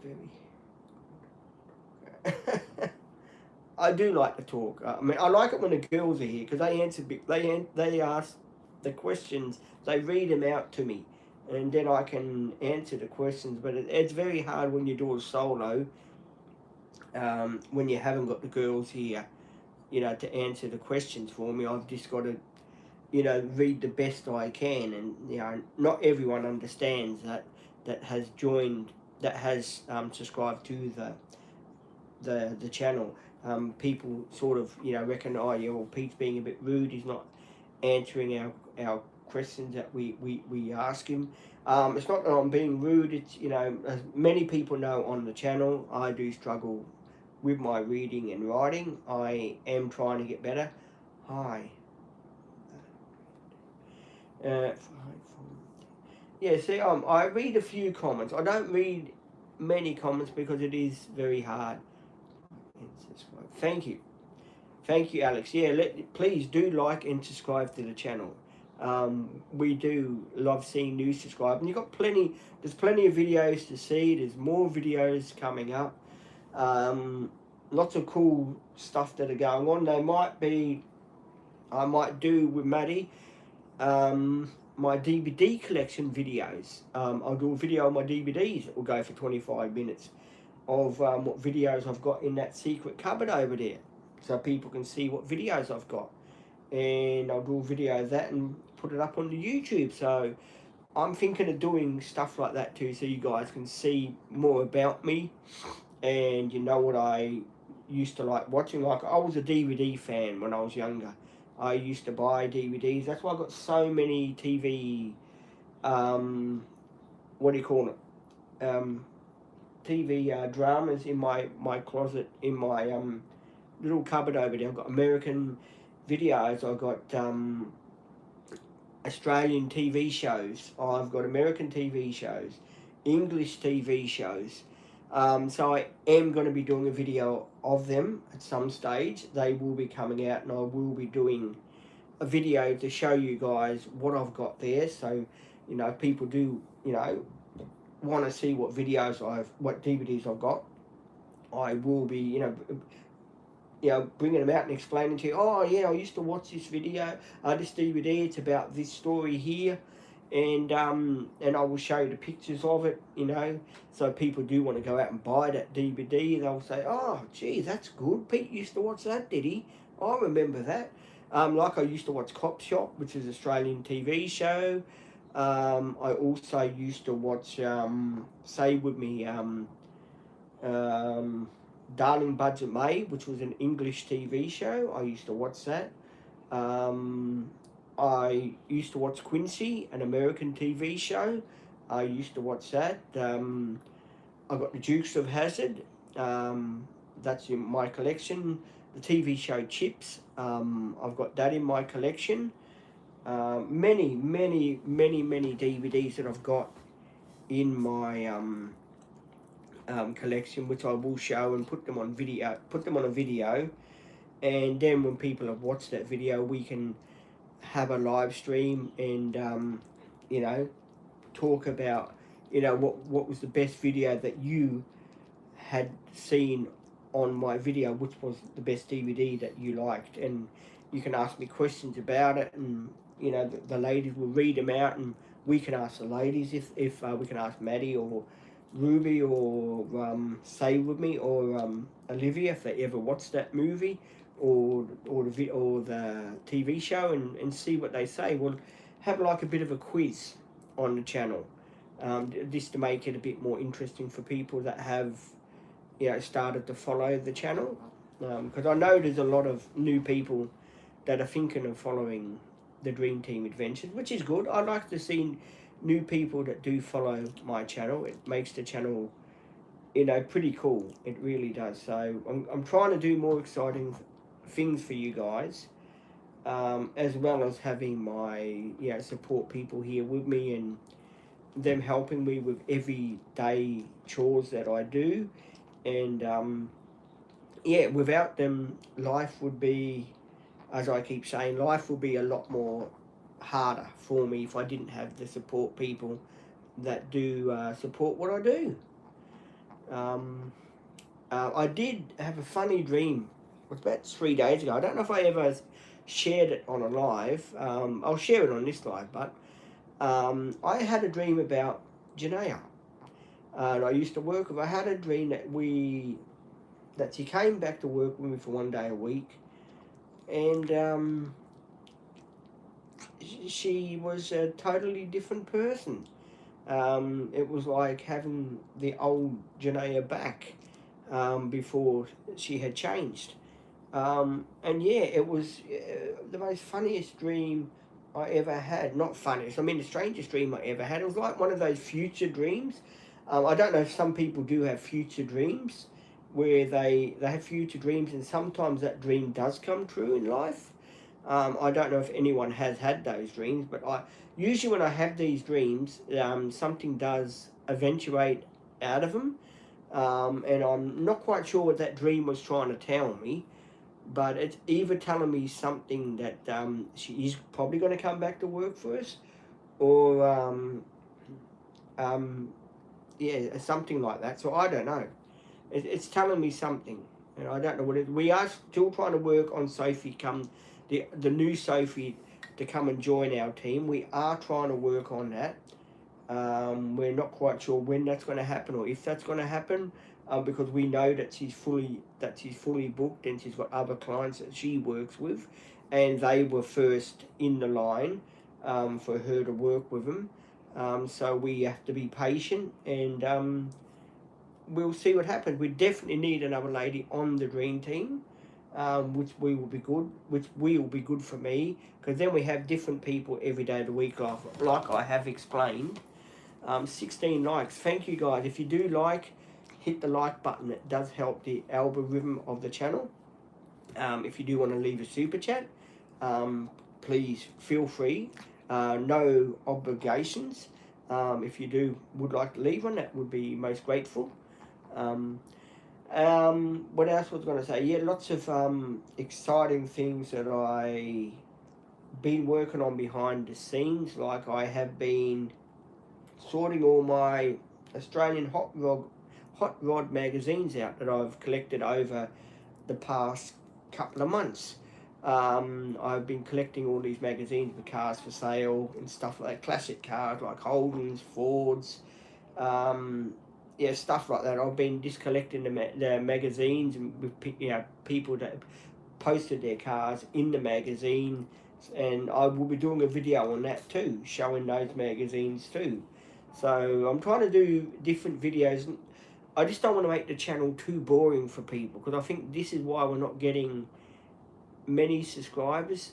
Very. I do like to talk. I mean, I like it when the girls are here because they answer. They ask the questions. They read them out to me, and then I can answer the questions. But it's very hard when you do a solo. When you haven't got the girls here, you know, to answer the questions for me. I've just got to, you know, read the best I can, and you know, not everyone understands that has joined, that has subscribed to the channel. People sort of, you know, reckon, oh yeah, well, Pete's being a bit rude. He's not answering our questions that we ask him. It's not that I'm being rude. It's, you know, as many people know on the channel, I do struggle with my reading and writing. I am trying to get better. Hi. Yeah, see, I read a few comments. I don't read many comments because it is very hard. Thank you. Thank you, Alex. Yeah, please do like and subscribe to the channel. We do love seeing new subscribers. And you've got plenty, there's plenty of videos to see. There's more videos coming up. Lots of cool stuff that are going on. They might be, I might do with Maddie, my DVD collection videos. I'll do a video on my DVDs that will go for 25 minutes of what videos I've got in that secret cupboard over there, so people can see what videos I've got. And I'll do a video of that and put it up on the YouTube. So I'm thinking of doing stuff like that too, so you guys can see more about me and you know what I used to like watching. Like, I was a DVD fan when I was younger. I used to buy DVDs. That's why I got so many TV, what do you call it? TV dramas in my closet, in my little cupboard over there. I've got American videos. I've got Australian TV shows. I've got American TV shows, English TV shows. So I am going to be doing a video of them at some stage. They will be coming out, and I will be doing a video to show you guys what I've got there. So, you know, if people do, you know, want to see what videos what DVDs I've got, I will be, you know, bringing them out and explaining to you, oh yeah, I used to watch this video, this DVD, it's about this story here, and I will show you the pictures of it, you know, so people do want to go out and buy that DVD, they'll say, oh geez, that's good, Pete used to watch that, did he? I remember that. Like I used to watch Cop Shop, which is an Australian TV show. I also used to watch, say with me, Darling Budget May, which was an English TV show. I used to watch that. I used to watch Quincy, an American TV show. I used to watch that. I got the Dukes of Hazzard. That's in my collection. The TV show Chips. I've got that in my collection. Many DVDs that I've got in my collection, which I will show and put them on a video, and then when people have watched that video, we can have a live stream and you know, talk about, you know, what was the best video that you had seen on my video, which was the best DVD that you liked, and you can ask me questions about it, and you know, the ladies will read them out, and we can ask the ladies if we can ask Maddie or Ruby or Say With Me or Olivia if they ever watched that movie or the TV show, and see what they say. We'll have like a bit of a quiz on the channel, just to make it a bit more interesting for people that have, you know, started to follow the channel, because I know there's a lot of new people that are thinking of following the Dream Team Adventures, which is good. I like to see new people that do follow my channel. It makes the channel, you know, pretty cool. It really does. So I'm trying to do more exciting things for you guys, as well as having my, you know, support people here with me and them helping me with everyday chores that I do. And yeah, without them, life would be, as I keep saying, life would be a lot more harder for me if I didn't have the support people that do support what I do. I did have a funny dream. It was about 3 days ago. I don't know if I ever shared it on a live. I'll share it on this live, but I had a dream about Janaea. And I used to work with her. I had a dream that she came back to work with me for 1 day a week. And she was a totally different person. It was like having the old Janaea back before she had changed. And yeah, it was the most funniest dream I ever had. Not funniest, I mean the strangest dream I ever had. It was like one of those future dreams. I don't know if some people do have future dreams, where they have future dreams and sometimes that dream does come true in life. I don't know if anyone has had those dreams, but usually when I have these dreams, something does eventuate out of them. And I'm not quite sure what that dream was trying to tell me, but it's either telling me something that she is probably going to come back to work for us, or yeah, something like that. So I don't know. It's telling me something, and I don't know what it is. We are still trying to work on Sophie the new Sophie to come and join our team. We are trying to work on that. We're not quite sure when that's going to happen or if that's going to happen, because we know that she's fully booked and she's got other clients that she works with, and they were first in the line for her to work with them. So we have to be patient, and we'll see what happens. We definitely need another lady on the dream team, which will be good for me, because then we have different people every day of the week, like I have explained. 16 likes. Thank you guys. If you do like, hit the like button. It does help the algorithm of the channel. If you do want to leave a super chat, please feel free. No obligations. If you would like to leave one, that would be most grateful. What else was I going to say? Yeah, lots of exciting things that I been working on behind the scenes. Like I have been sorting all my Australian hot rod magazines out that I've collected over the past couple of months. I've been collecting all these magazines for cars for sale and stuff like classic cars like Holdens, Fords, yeah, stuff like that. I've been just collecting the magazines with people that posted their cars in the magazine, and I will be doing a video on that too, showing those magazines too. So I'm trying to do different videos. I just don't want to make the channel too boring for people, because I think this is why we're not getting many subscribers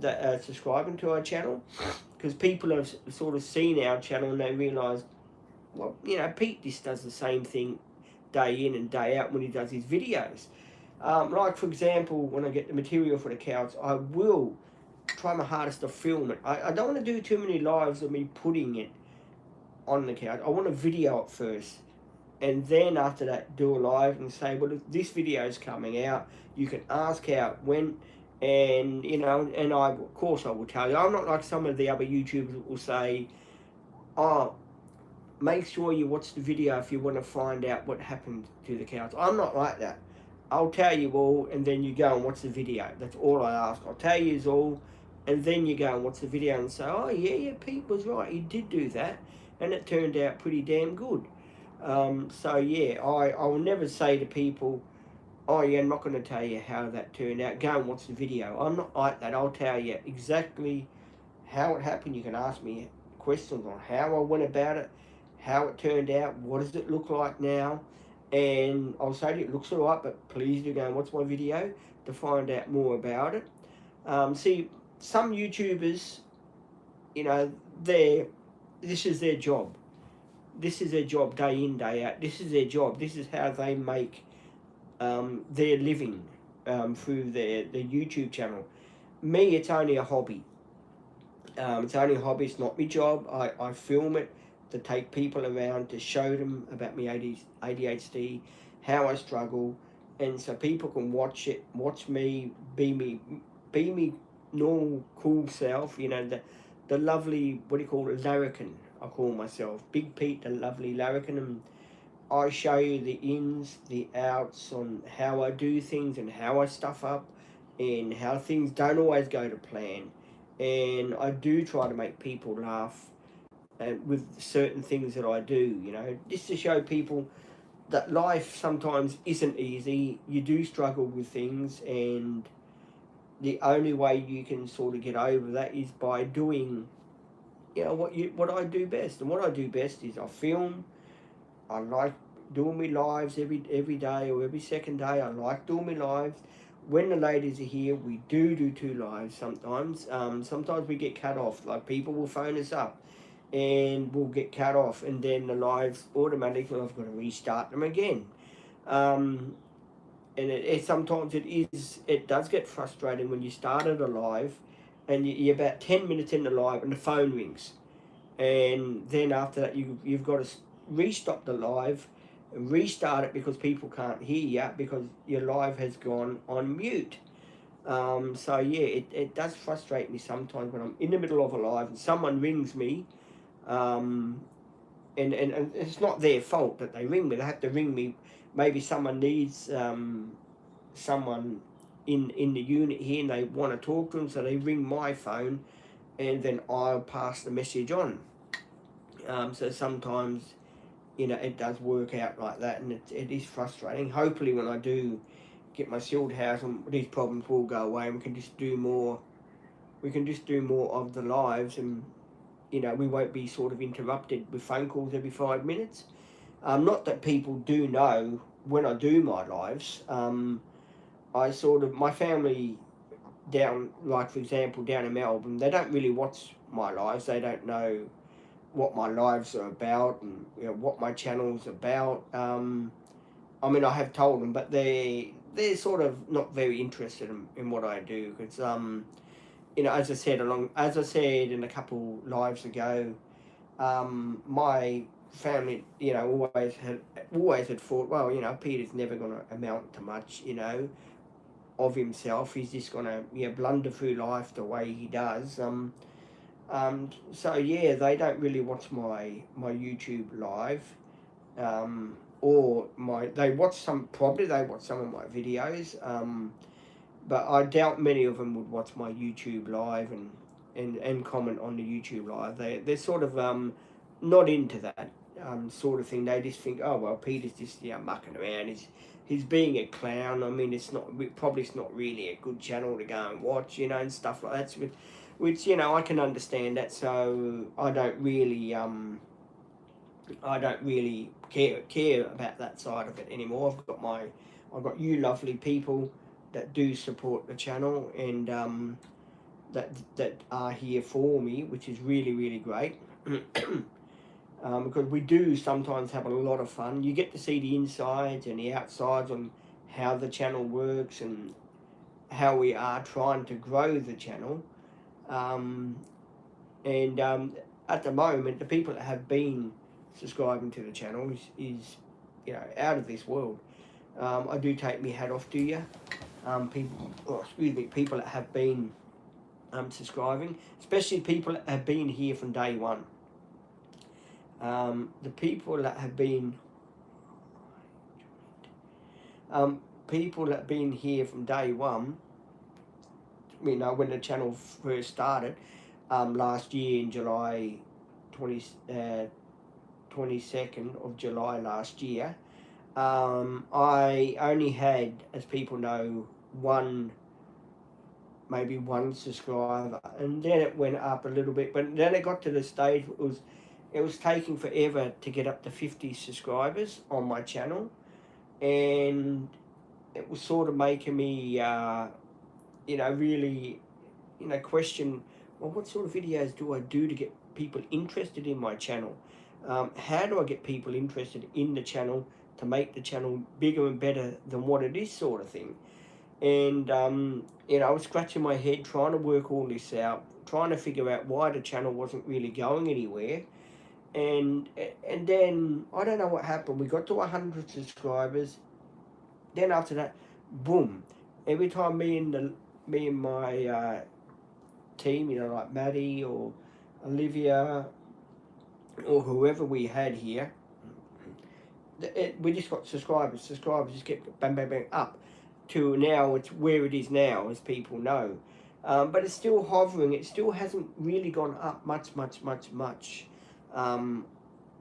that are subscribing to our channel, because people have sort of seen our channel and they realise, well, Pete just does the same thing day in and day out when he does his videos. Like, for example, when I get the material for the couch, I will try my hardest to film it. I don't want to do too many lives of me putting it on the couch. I want to video it first, and then after that do a live and say, well, if this video is coming out, you can ask how it went, and and of course I will tell you. I'm not like some of the other YouTubers that will say, oh, make sure you watch the video if you want to find out what happened to the couch. I'm not like that. I'll tell you all, and then you go and watch the video. That's all I ask. I'll tell you all, and then you go and watch the video and say, oh yeah, Pete was right, he did do that, and it turned out pretty damn good. So yeah, I will never say to people, oh yeah, I'm not going to tell you how that turned out, go and watch the video. I'm not like that. I'll tell you exactly how it happened. You can ask me questions on how I went about it, how it turned out, what does it look like now, and I'll say to you, it looks alright, but please do go and watch my video to find out more about it. See, some YouTubers, you know, this is their job. This is their job day in, day out. This is their job. This is how they make their living through their YouTube channel. Me, it's only a hobby. It's only a hobby. It's not my job. I film it to take people around to show them about my ADHD, how I struggle, and so people can watch me, be me normal, cool self. You know, the lovely, what do you call it, larrikin. I call myself Big Pete, the lovely larrikin, and I show you the ins, the outs on how I do things and how I stuff up and how things don't always go to plan. And I do try to make people laugh with certain things that I do, you know, just to show people that life sometimes isn't easy. You do struggle with things, and the only way you can sort of get over that is by doing, you know, what I do best. And what I do best is I film. I like doing my lives every day or every second day. I like doing my lives. When the ladies are here, we do 2 lives sometimes. Sometimes we get cut off. Like, people will phone us up and we'll get cut off, and then the lives automatically, I've got to restart them again. And sometimes it does get frustrating when you started a live and you're about 10 minutes in the live and the phone rings. And then after that, you've got to restop the live and restart it because people can't hear you because your live has gone on mute. So yeah, it does frustrate me sometimes when I'm in the middle of a live and someone rings me, and it's not their fault that they ring me. They have to ring me. Maybe someone needs someone in the unit here and they want to talk to them, so they ring my phone and then I'll pass the message on. So sometimes, you know, it does work out like that, and it is frustrating. Hopefully when I do get my sealed house, and these problems will go away, and we can just do more of the lives, and, you know, we won't be sort of interrupted with phone calls every 5 minutes. Not that people do know when I do my lives. My family down, like for example, down in Melbourne, they don't really watch my lives. They don't know what my lives are about and, you know, what my channel's about. I mean, I have told them, but they're sort of not very interested in what I do because, you know, as I said in a couple lives ago, my family, you know, always had thought, well, you know, Peter's never going to amount to much, you know, of himself. He's just going to, you know, blunder through life the way he does. So yeah, they don't really watch my YouTube live, or they watch some of my videos, but I doubt many of them would watch my YouTube live and comment on the YouTube live. They're sort of not into that sort of thing. They just think, oh well, Peter's just, you know, mucking around. He's being a clown. I mean, it's not really a good channel to go and watch, you know, and stuff like that. Which, you know, I can understand that. So I don't really care about that side of it anymore. I've got you lovely people that do support the channel, and that are here for me, which is really great. Because we do sometimes have a lot of fun. You get to see the insides and the outsides on how the channel works and how we are trying to grow the channel. And at the moment, the people that have been subscribing to the channel is you know, out of this world. I do take my hat off to you, people that have been subscribing, especially people that have been here from day one. The people that have been here from day one, you know, when the channel first started, last year in July 22nd of July last year, I only had, as people know, maybe one subscriber, and then it went up a little bit, but then it got to the stage it was taking forever to get up to 50 subscribers on my channel, and it was sort of making me, you know, really question, well, what sort of videos do I do to get people interested in my channel? How do I get people interested in the channel to make the channel bigger and better than what it is, sort of thing? And I was scratching my head trying to work all this out, trying to figure out why the channel wasn't really going anywhere. And then I don't know what happened. We got to 100 subscribers. Then after that, boom! Every time me and my team, like Maddie or Olivia or whoever we had here, we just got subscribers just kept bang bang bang up to now. It's where it is now, as people know, but it's still hovering. It still hasn't really gone up much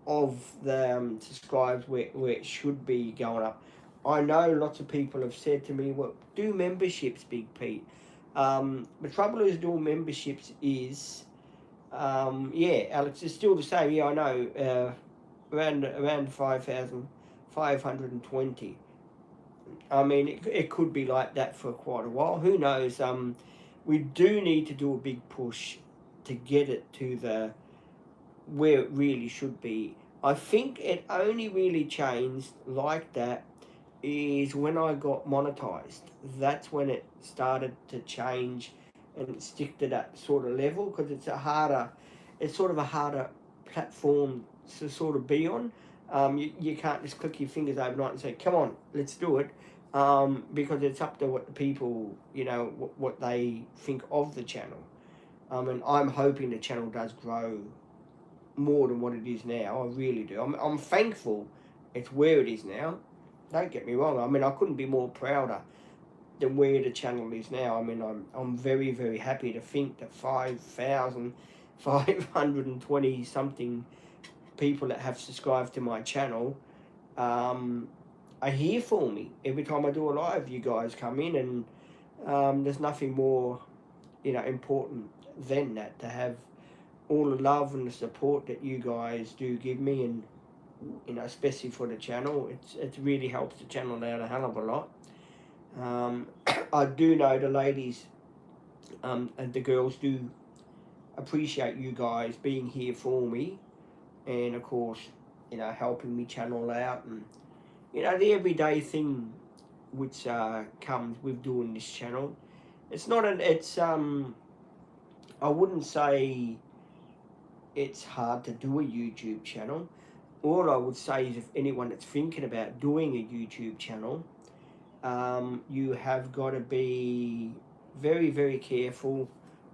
of the subscribes where it should be going up. I know lots of people have said to me, well, do memberships, Big Pete. The trouble is doing memberships is, yeah, Alex, it's still the same. Yeah, I know, around 5,520. I mean, it could be like that for quite a while. Who knows? We do need to do a big push to get it to where it really should be. I think it only really changed like that is when I got monetized. That's when it started to change and stick to that sort of level, because it's sort of a harder platform to sort of be on. You can't just click your fingers overnight and say, come on, let's do it, because it's up to what the people, what they think of the channel. And I'm hoping the channel does grow more than what it is now. I really do. I'm thankful it's where it is now. Don't get me wrong. I mean, I couldn't be more prouder than where the channel is now. I mean, I'm very, very happy to think that 5,520 something people that have subscribed to my channel are here for me. Every time I do a live, you guys come in, and there's nothing more, important than that, to have all the love and the support that you guys do give me, and especially for the channel. It really helps the channel out a hell of a lot. I do know the ladies and the girls do appreciate you guys being here for me, and of course, helping me channel out, and the everyday thing which comes with doing this channel. It's not I wouldn't say it's hard to do a YouTube channel. All I would say is, if anyone that's thinking about doing a YouTube channel, you have got to be very, very careful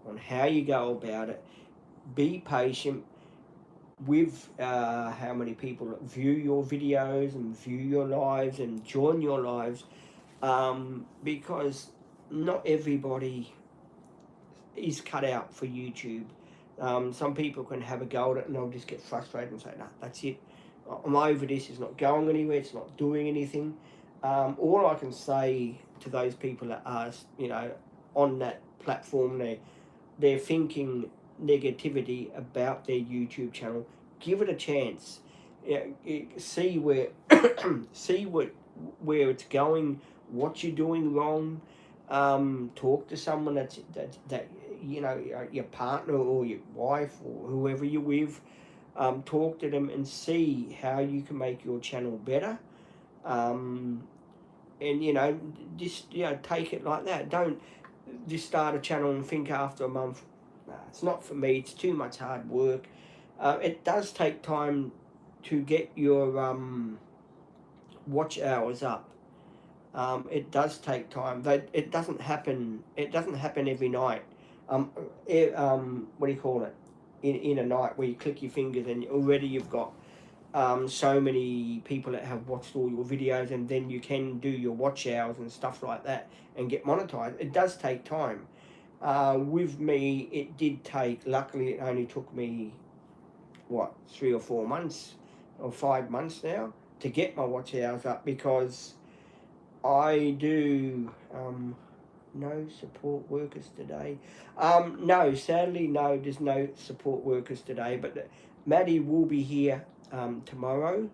on how you go about it. Be patient with how many people view your videos and view your lives and join your lives, because not everybody is cut out for YouTube. Some people can have a go at it and they'll just get frustrated and say, nah, that's it. I'm over this. It's not going anywhere. It's not doing anything. All I can say to those people that are, on that platform, they're thinking negativity about their YouTube channel, give it a chance. See where where it's going, what you're doing wrong. Talk to someone that your partner or your wife or whoever you're with. Talk to them and see how you can make your channel better. And just take it like that. Don't just start a channel and think after a month, nah, it's not for me, it's too much hard work. It does take time to get your watch hours up. It does take time. It doesn't happen every night. What do you call it? In a night where you click your fingers and already you've got so many people that have watched all your videos, and then you can do your watch hours and stuff like that and get monetized. It does take time. With me, it did take, luckily it only took me 3 or 4 months or 5 months now to get my watch hours up, because I do no support workers today. No, sadly, no, there's no support workers today, but Maddie will be here tomorrow,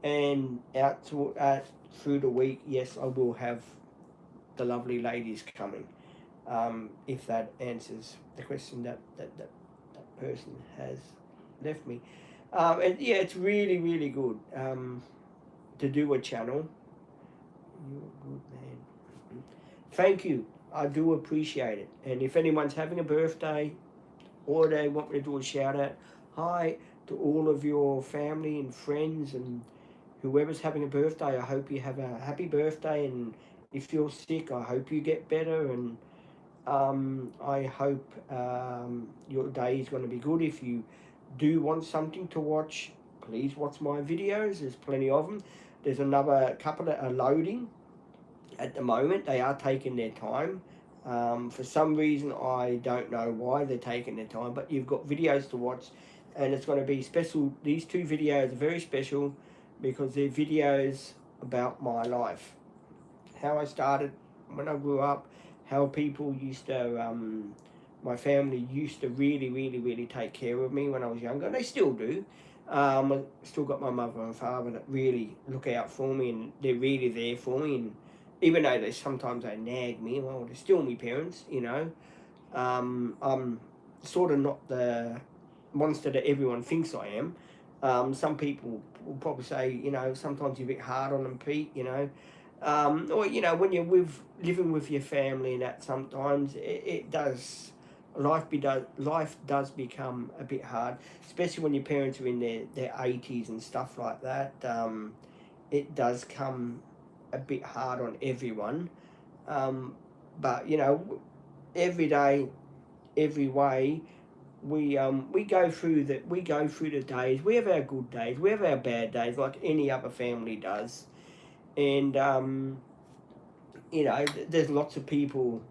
and through the week, yes, I will have the lovely ladies coming. if that answers the question that person has left me. And yeah, it's really, really good to do a channel. You're a good man. Thank you. I do appreciate it. And if anyone's having a birthday or they want me to do a shout out, hi to all of your family and friends and whoever's having a birthday. I hope you have a happy birthday, and if you're sick, I hope you get better, and I hope your day is going to be good. If you do want something to watch, please watch my videos. There's plenty of them. There's another couple that are loading at the moment. They are taking their time. For some reason, I don't know why they're taking their time, but you've got videos to watch, and it's going to be special. These two videos are very special because they're videos about my life, how I started when I grew up, how people used to, my family used to really, really, really take care of me when I was younger. They still do. I still got my mother and father that really look out for me, and they're really there for me. And even though sometimes they nag me, well, they're still my parents, you know. I'm sort of not the monster that everyone thinks I am. Some people will probably say, you know, sometimes you're a bit hard on them, Pete, you know. Or, you know, when you're living with your family and that, sometimes it does, life does become a bit hard, especially when your parents are in their 80s and stuff like that. It does come a bit hard on everyone. But, you know, every day, every way, we go through the days. We have our good days, we have our bad days, like any other family does. And you know, there's lots of people,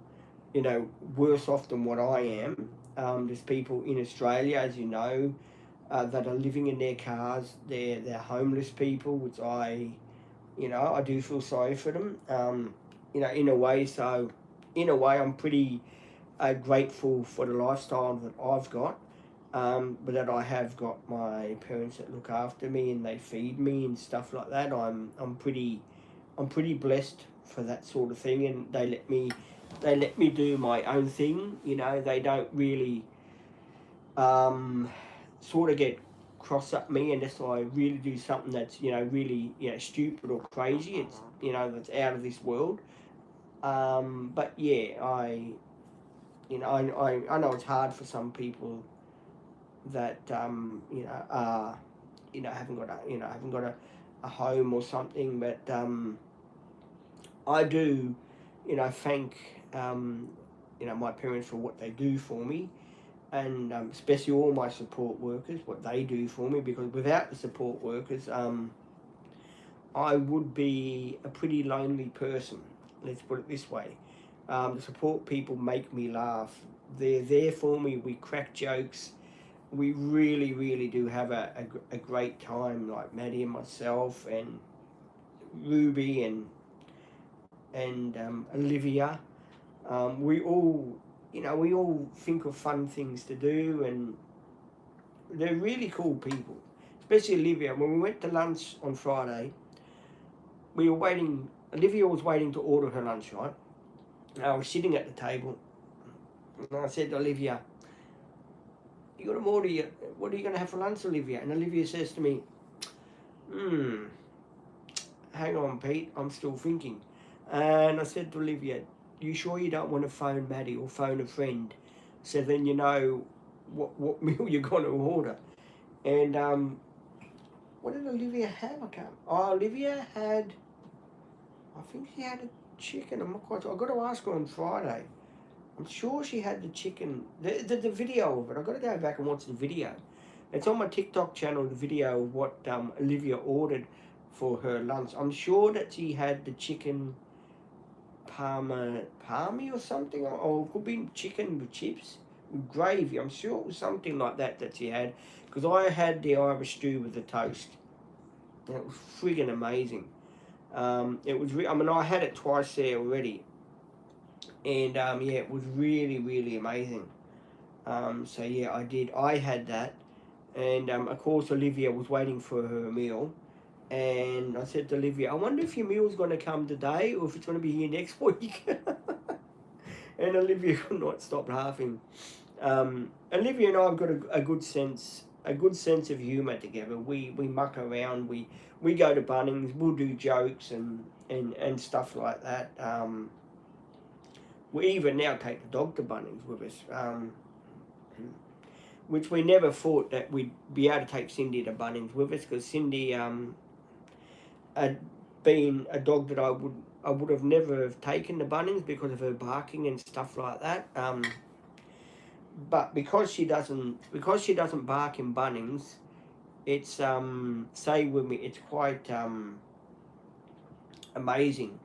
you know, worse off than what I am. There's people in Australia, as you know, that are living in their cars. They're homeless people, which you know, I do feel sorry for them. You know, in a way. So in a way, I'm pretty grateful for the lifestyle that I've got. But that I have got my parents that look after me and they feed me and stuff like that. I'm pretty blessed for that sort of thing, and they let me do my own thing. You know, they don't really sort of get cross at me unless I really do something that's, you know, really, you know, stupid or crazy. It's, you know, that's out of this world. But yeah, you know, I know it's hard for some people that you know, you know, haven't got a home or something, but I do, you know, thank you know, my parents for what they do for me, and especially all my support workers, what they do for me, because without the support workers, I would be a pretty lonely person. Let's put it this way. The support people make me laugh. They're there for me. We crack jokes. We really, really do have a great time, like Maddie and myself and Ruby and Olivia. We all, you know, we all think of fun things to do, and they're really cool people. Especially Olivia. When we went to lunch on Friday, we were waiting. Olivia was waiting to order her lunch, right? And I was sitting at the table, and I said to Olivia, "You got to order your, what are you going to have for lunch, Olivia?" And Olivia says to me, hang on, Pete, I'm still thinking. And I said to Olivia, "You sure you don't want to phone Maddie or phone a friend, so then you know what meal you're going to order?" And what did Olivia have? I can't. Oh, Olivia had, I think she had a chicken. I'm not quite sure. I've got to ask her on Friday. I'm sure she had the chicken. The video of it. I've got to go back and watch the video. It's on my TikTok channel, the video of what Olivia ordered for her lunch. I'm sure that she had the chicken palmy or something, or it could be chicken with chips with gravy. I'm sure it was something like that she had, because I had the Irish stew with the toast, and it was friggin' amazing. It was. I mean, I had it twice there already, and yeah, it was really, really amazing. So yeah, I had that, and of course Olivia was waiting for her meal. And I said to Olivia, "I wonder if your meal's going to come today or if it's going to be here next week." And Olivia could not stop laughing. Olivia and I have got a good sense of humour together. We muck around. We go to Bunnings. We'll do jokes and stuff like that. We even now take the dog to Bunnings with us, which we never thought that we'd be able to take Cindy to Bunnings with us, because Cindy had been a dog that I would have never have taken to Bunnings because of her barking and stuff like that. But because she doesn't bark in Bunnings, it's say with me, it's quite amazing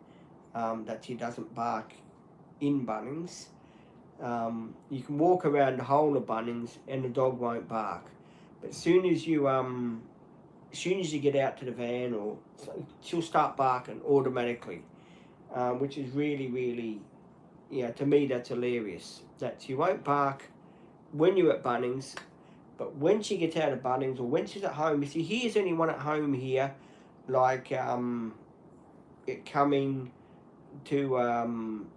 that she doesn't bark in Bunnings. You can walk around the whole of Bunnings and the dog won't bark, but as soon as you get out to the van, or she'll start barking automatically, which is really, to me that's hilarious. That she won't bark when you're at Bunnings, but when she gets out of Bunnings or when she's at home, if she hears anyone at home here, like it coming to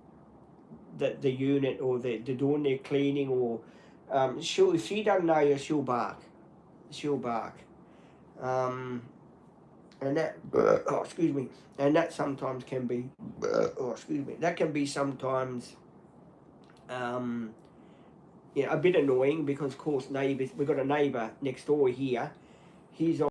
the unit, or they're doing their cleaning, or if she doesn't know you, she'll bark. And that excuse me, and that sometimes can be that can be sometimes a bit annoying, because of course neighbours, we've got a neighbour next door here, he's